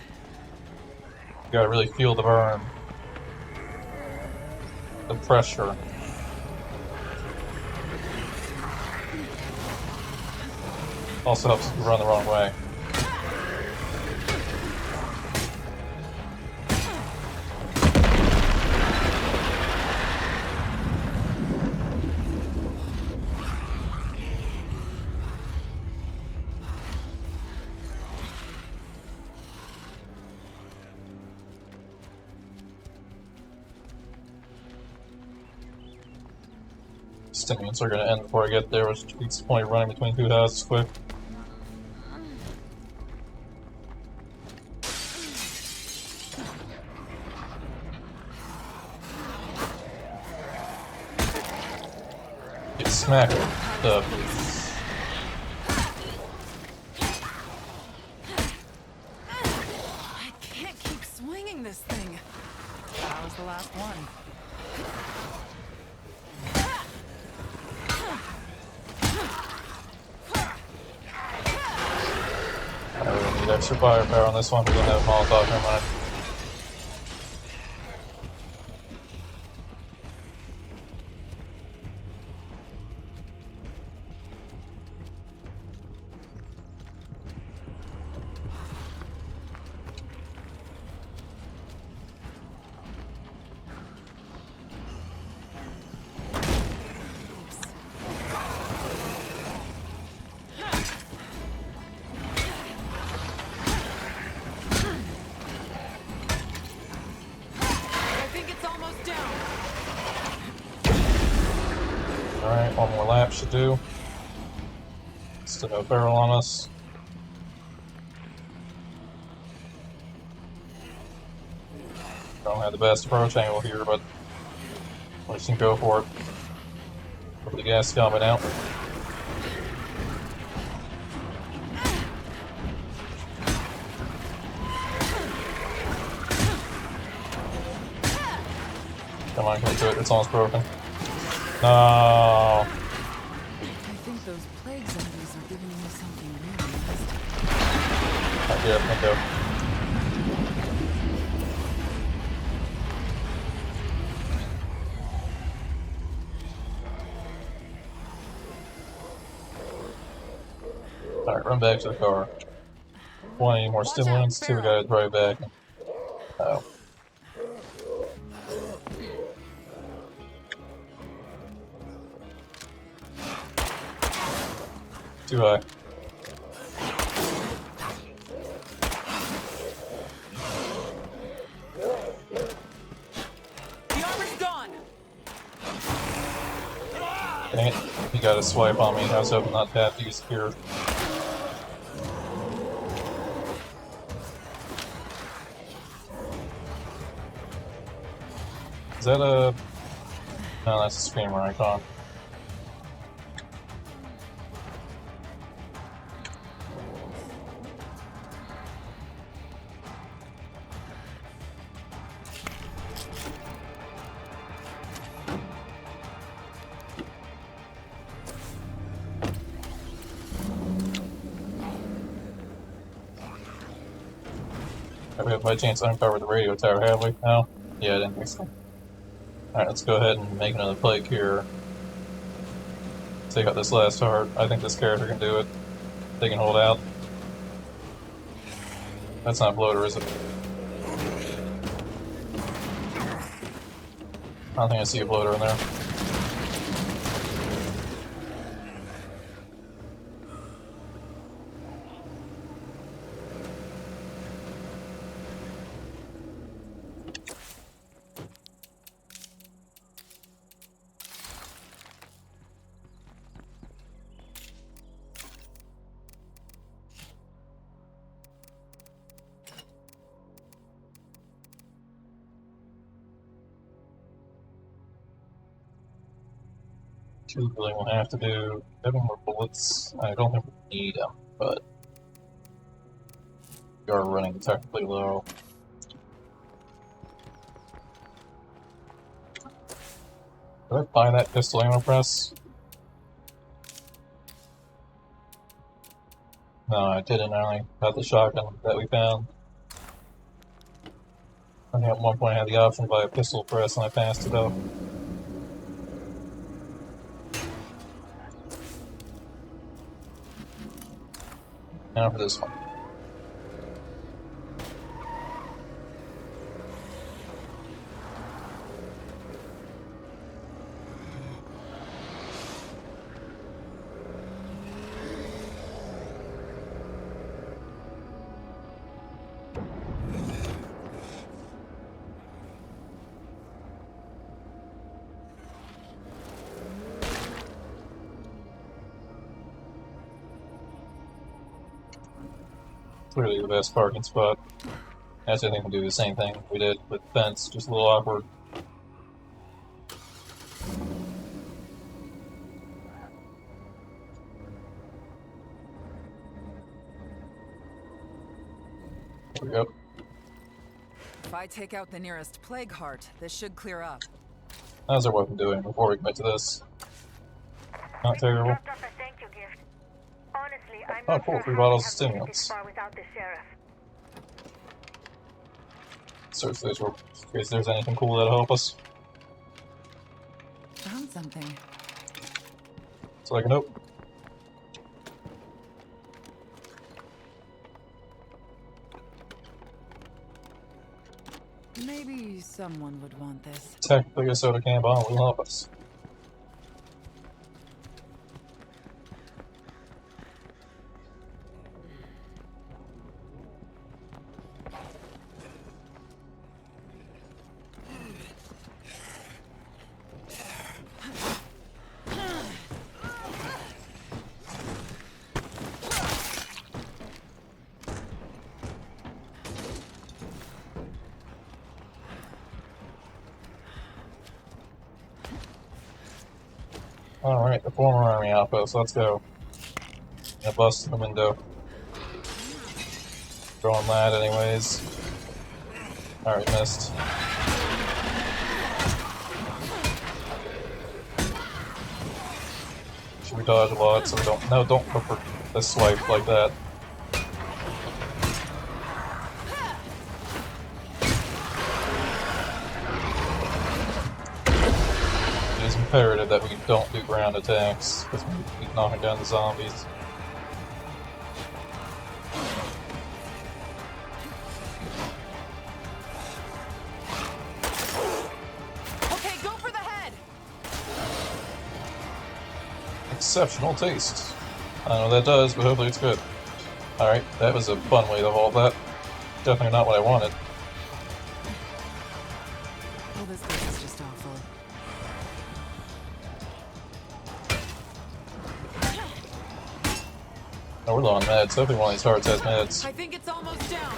gotta really feel the burn. The pressure. Also helps if you run the wrong way. Stimulants are gonna end before I get there, which beats the point of running between two houses quick. Get smacked. I can't keep swinging this thing. That was the last one. I really need extra firepower on this one because I have a Molotov in mind. Alright, one more lap should do. Still no barrel on us. Don't have the best approach angle here, but we can go for it. Put the gas coming out. Come on, come to it. It's almost broken. No. I think those plague zombies are giving me something really nasty. Not yet, let go. Alright, run back to the car. One, any more stimulants? Two, we gotta drive back. Oh. Too high. The armor's gone. Dang it. He got a swipe on me. I was hoping not to have to use spear. Is that a... No, that's a screamer icon. Have we by chance uncovered the radio tower, have we? No? Yeah, I didn't think so. Alright, let's go ahead and make another plague here. Take out this last heart. I think this character can do it. They can hold out. That's not bloater, is it? I don't think I see a bloater in there. Really will have to do 7 more bullets. I don't think we need them, but we are running technically low. Did I buy that pistol ammo press? No, I didn't. I only got the shotgun that we found. I think at one point I had the option to buy a pistol press and I passed it up. Now for this one. Clearly the best parking spot. Actually, I think we'll do the same thing we did with the fence, just a little awkward. There we go. If I take out the nearest plague heart, this should clear up. How's our weapon doing before we commit to this? Not terrible. Dropped off a thank you gift. Honestly, I'm Oh, not cool, sure 3 how bottles we of have made it stimulants. this far without the sheriff. Search those in case there's anything cool that'll help us. Found something. It's like a nope. Maybe someone would want this. Technically a soda can bomb will help us. Alright, the former army outpost, let's go. Gonna bust the window. Throwing that anyways. Alright, missed. Should we dodge a lot so we don't... No, don't go for this swipe like that. It is imperative that we don't do ground attacks, because we keep knocking down the zombies. Okay, go for the head! Exceptional taste. I don't know what that does, but hopefully it's good. Alright, that was a fun way to hold that. Definitely not what I wanted. Well, this place is just awful. Oh, we're low on meds. Hopefully one of these hearts has meds. I think it's almost down.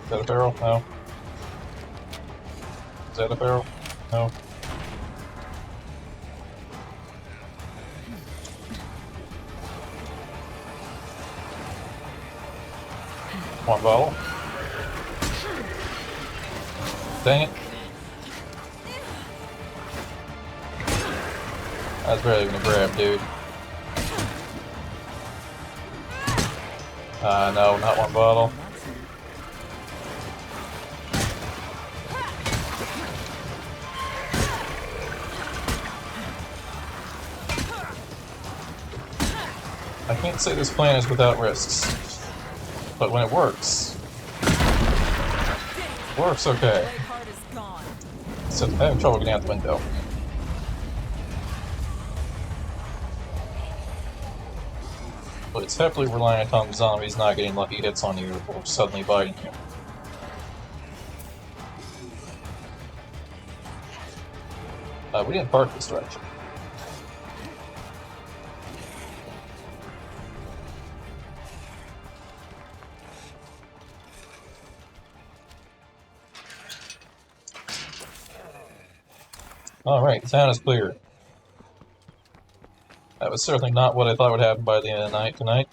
Is that a barrel? No. Is that a barrel? No. One bottle. Dang it. That's barely even a grab, dude. No, not one bottle. I can't say this plan is without risks, but when it works okay. So I'm having trouble getting out the window. But it's heavily reliant on zombies not getting lucky hits on you or suddenly biting you. We didn't park this direction. Alright, the town is clear. That was certainly not what I thought would happen by the end of the night tonight.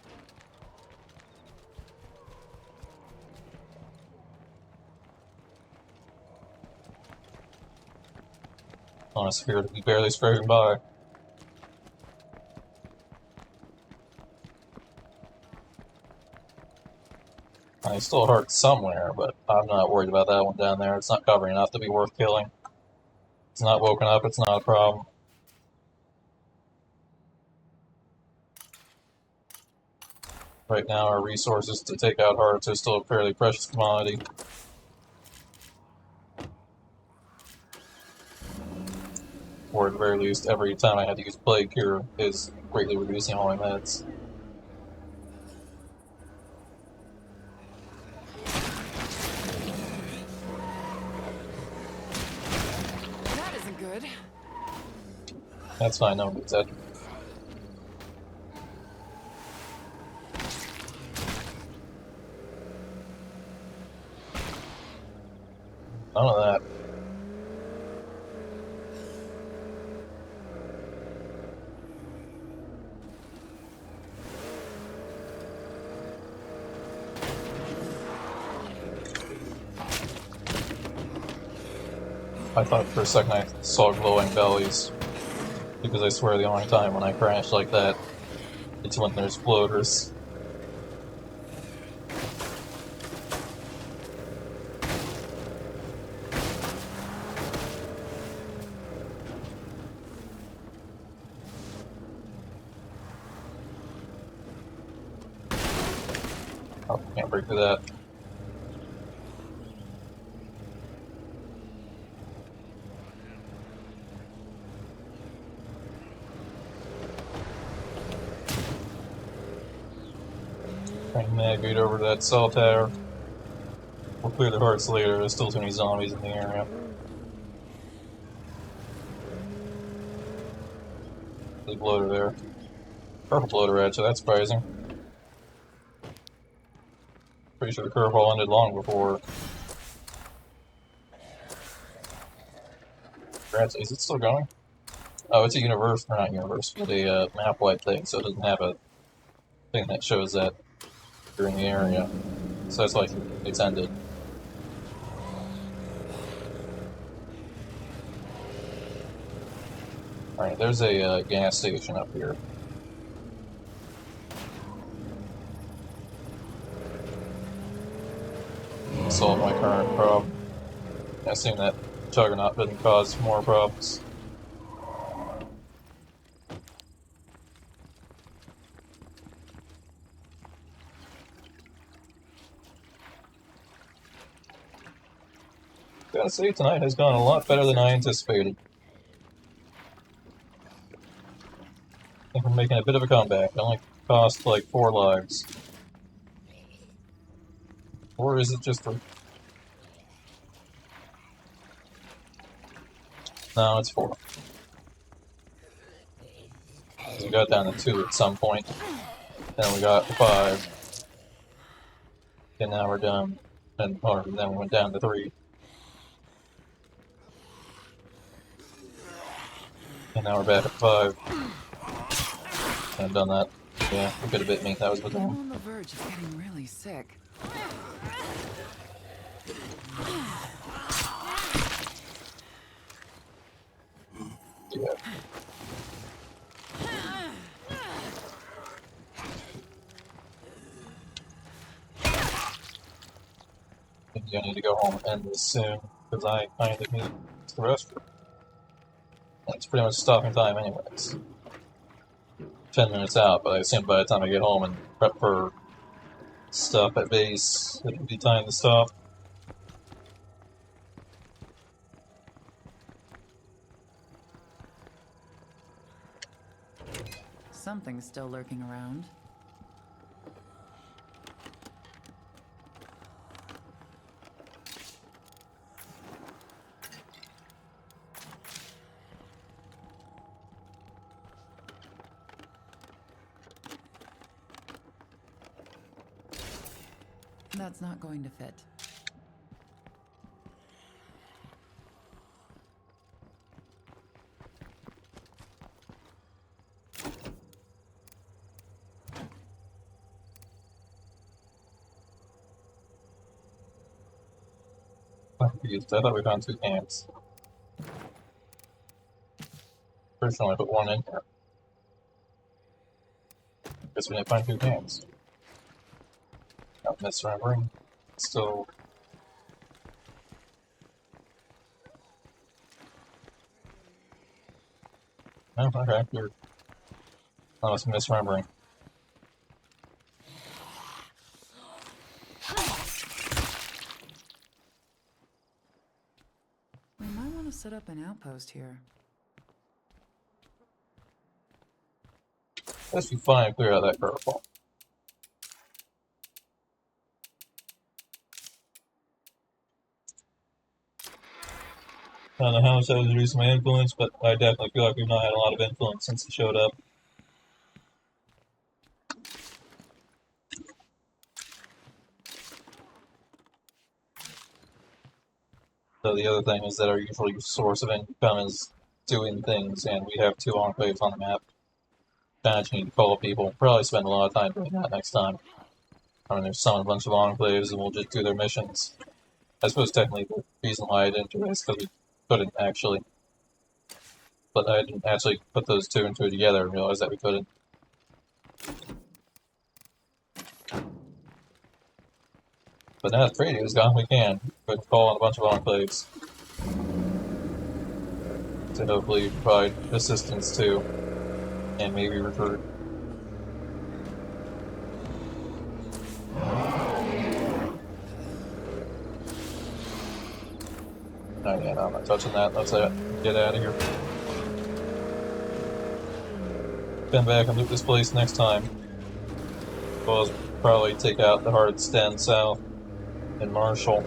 On a sphere to be barely scraping by. I still hurt somewhere, but I'm not worried about that one down there. It's not covering enough to be worth killing. It's not woken up, it's not a problem. Right now, our resources to take out hearts are still a fairly precious commodity. Or at the very least, every time I had to use Plague Cure is greatly reducing all my meds. That isn't good. That's fine, no one gets that. None of that. I thought for a second I saw glowing bellies, because I swear the only time when I crash like that, it's when there's floaters. Oh, can't break through that. Trying to navigate over to that cell tower. We'll clear the hearts later, there's still too many zombies in the area. The bloater there. Purple bloater actually, that's surprising. Pretty sure the curveball ended long before. Rats, is it still going? Oh, it's a universe, or not universe, but a map-wide thing, so it doesn't have a thing that shows that you're in the area. So that's like it's ended. Alright, there's a gas station up here. Solve my current problem. I assume that Juggernaut didn't cause more problems. Gotta say, tonight has gone a lot better than I anticipated. I think we're making a bit of a comeback. It only cost like 4 lives. Or is it just 3? No, it's 4. We got down to 2 at some point. Then we got 5. And now we're down. And then we went down to 3. And now we're back at 5. I've done that. Yeah, we could have bit me. That was the I'm thing. on the verge of getting really sick. Yeah. maybe I need to go home and end this soon, because I kind of need the restroom. It's pretty much stopping time anyways. 10 minutes out, but I assume by the time I get home and prep for stuff at base, it'll be time to stop. Something's still lurking around. That's not going to fit. Confused. I thought we found 2 cans. First one I put 1 in here. Guess we didn't find 2 cans. I'm misremembering. Still. Oh, okay. I was misremembering. We might want to set up an outpost here. Let's be fine and clear out that curveball. I don't know how much that was reducing my influence, but I definitely feel like we've not had a lot of influence since he showed up. So the other thing is that our usual source of income is doing things, and we have 2 enclaves on the map. I just need to call people. Probably spend a lot of time doing that next time. I mean, there's summon a bunch of enclaves, and we'll just do their missions. I suppose technically the reason why I didn't do it is because we couldn't actually. But I didn't actually put those 2 and 2 together and realize that we couldn't. But now that Freddy is gone, we can. We can call on a bunch of enclaves to hopefully provide assistance to, and maybe recruit. Oh yeah, no, I'm not touching that. Let's get out of here. Come back and loot this place next time. We'll probably take out the hard stand south in Marshall.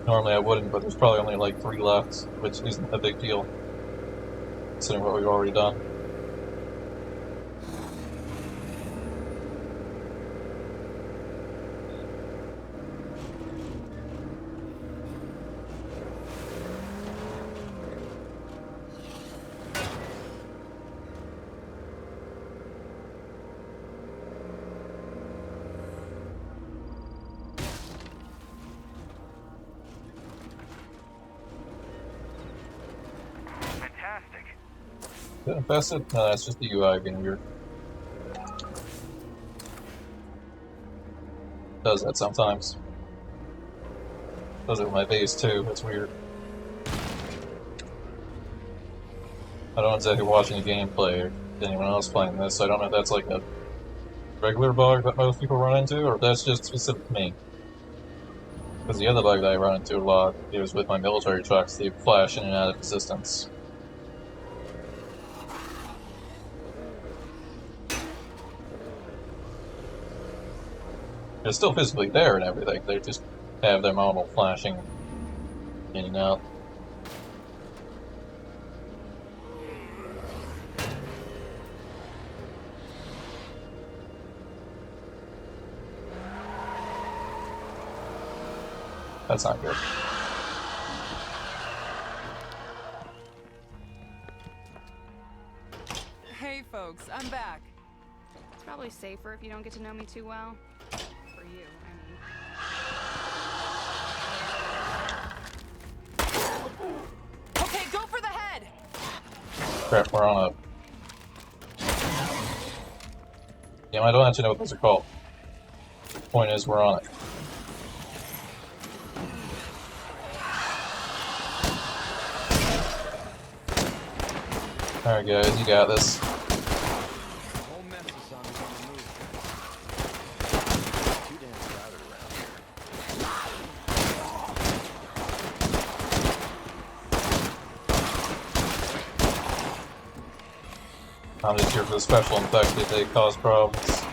Normally I wouldn't, but there's probably only like 3 left, which isn't a big deal, considering what we've already done. Is it infested? No, that's just the UI being weird. Does that sometimes. Does it with my base too, that's weird. I don't know exactly watching the gameplay or anyone else playing this, so I don't know if that's like a regular bug that most people run into, or if that's just specific to me. Because the other bug that I run into a lot is with my military trucks, they flash in and out of existence. They're still physically there and everything, they just have their model flashing in and out. That's not good. Hey folks, I'm back. It's probably safer if you don't get to know me too well. For you, I mean. Okay, go for the head! Crap, we're on a... Yeah, I don't actually know what those are called. The point is, we're on it. Alright guys, you got this. Whole mess of zombies on the move. Too damn crowded around here. I'm just here for the special infected, they cause problems.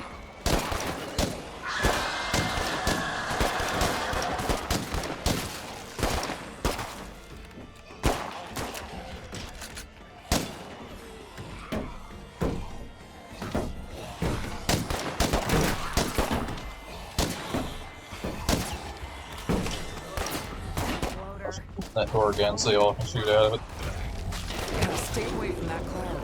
That door again so y'all can shoot out of it. Yeah, stay away from that cloud.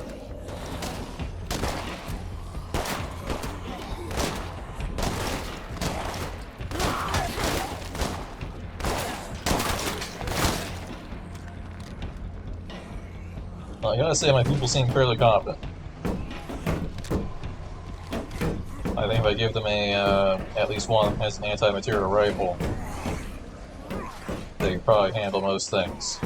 I gotta say, my people seem fairly confident. I think if I give them a, at least one as an anti-material rifle, they can probably handle most things.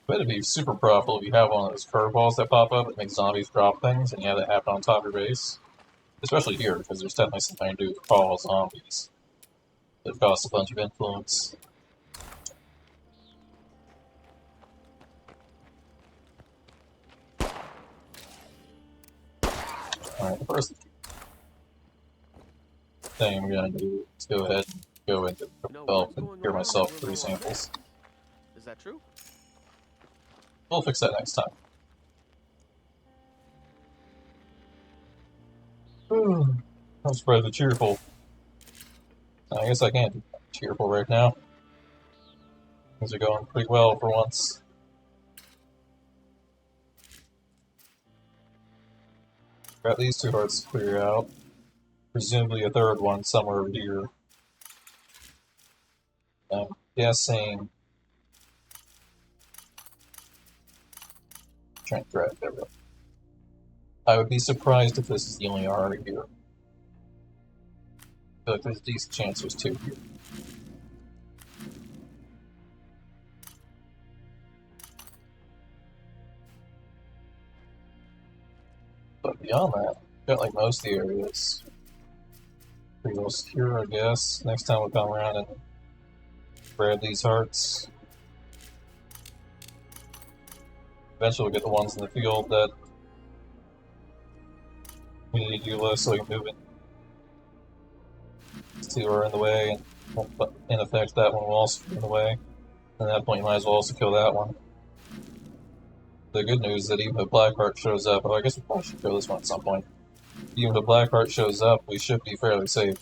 But it'd be super profitable if you have one of those curveballs that pop up that make zombies drop things, and you have that happen on top of your base. Especially here, because there's definitely something to do with call zombies. That costs a bunch of influence. Alright, the first thing I'm gonna do is go ahead and go into develop and cure myself 3 samples. Is that true? We'll fix that next time. I'm surprised cheerful. I guess I can't be cheerful right now. Things are going pretty well for once. Got these 2 hearts to clear out. Presumably a third one somewhere over here. I'm guessing... Trying to drag there. I would be surprised if this is the only heart here. I feel like there's a decent chance there's 2 here. But beyond that, got like most of the areas pretty well secure, I guess. Next time we'll come around and grab these hearts. Eventually we'll get the ones in the field that we need to do less so we can move it. These 2 are in the way, and in effect that one will also be in the way. And at that point you might as well also kill that one. The good news is that even if Blackheart shows up, oh I guess we probably should kill this one at some point. Even if Blackheart shows up, we should be fairly safe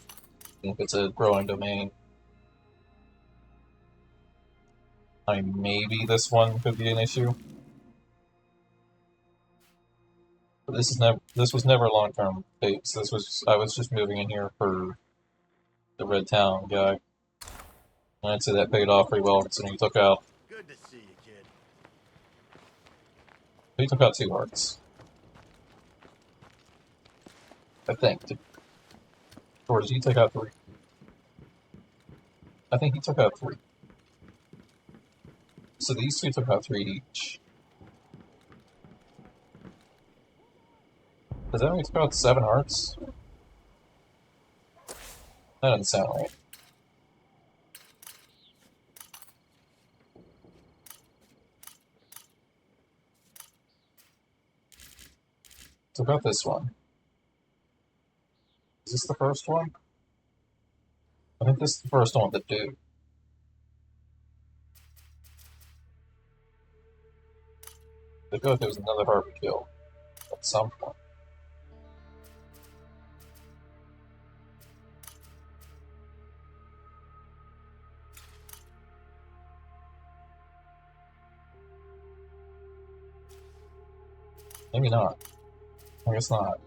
if it's a growing domain. I mean, maybe this one could be an issue. But this was never long-term base. I was just moving in here for the Red Town guy. And I'd say that paid off pretty well considering he took out. Good to see you, kid. He took out 2 hearts. I think. Or did he take out 3? I think he took out 3. So these 2 took out 3 each. Does that mean he took out 7 hearts? That doesn't sound right. Took out this one. Is this the first one? I think this is the first one that do. I feel like there was another Harvey kill at some point. Maybe not. I guess not.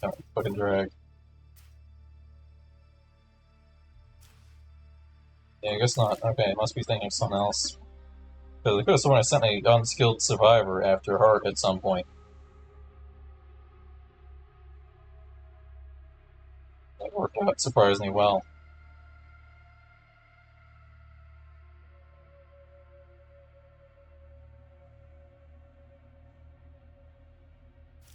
Oh, fucking drag. Yeah, I guess not. Okay, must be thinking of something else. Because I could have sworn I sent an unskilled survivor after Hart at some point. That worked out surprisingly well.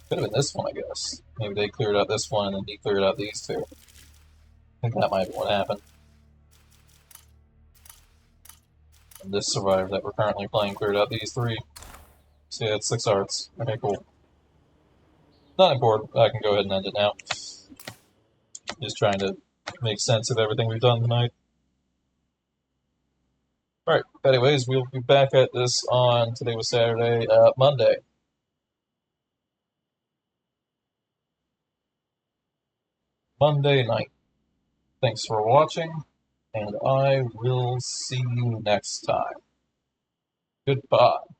Could have been this one, I guess. Maybe they cleared out this one and he cleared out these two. I think that might be what happened. And this survivor that we're currently playing cleared out these three. So yeah, it's 6 hearts. Okay, cool. Not important. I can go ahead and end it now. Just trying to make sense of everything we've done tonight. Alright, anyways, we'll be back at this on, today was Saturday, Monday. Monday night. Thanks for watching, and I will see you next time. Goodbye.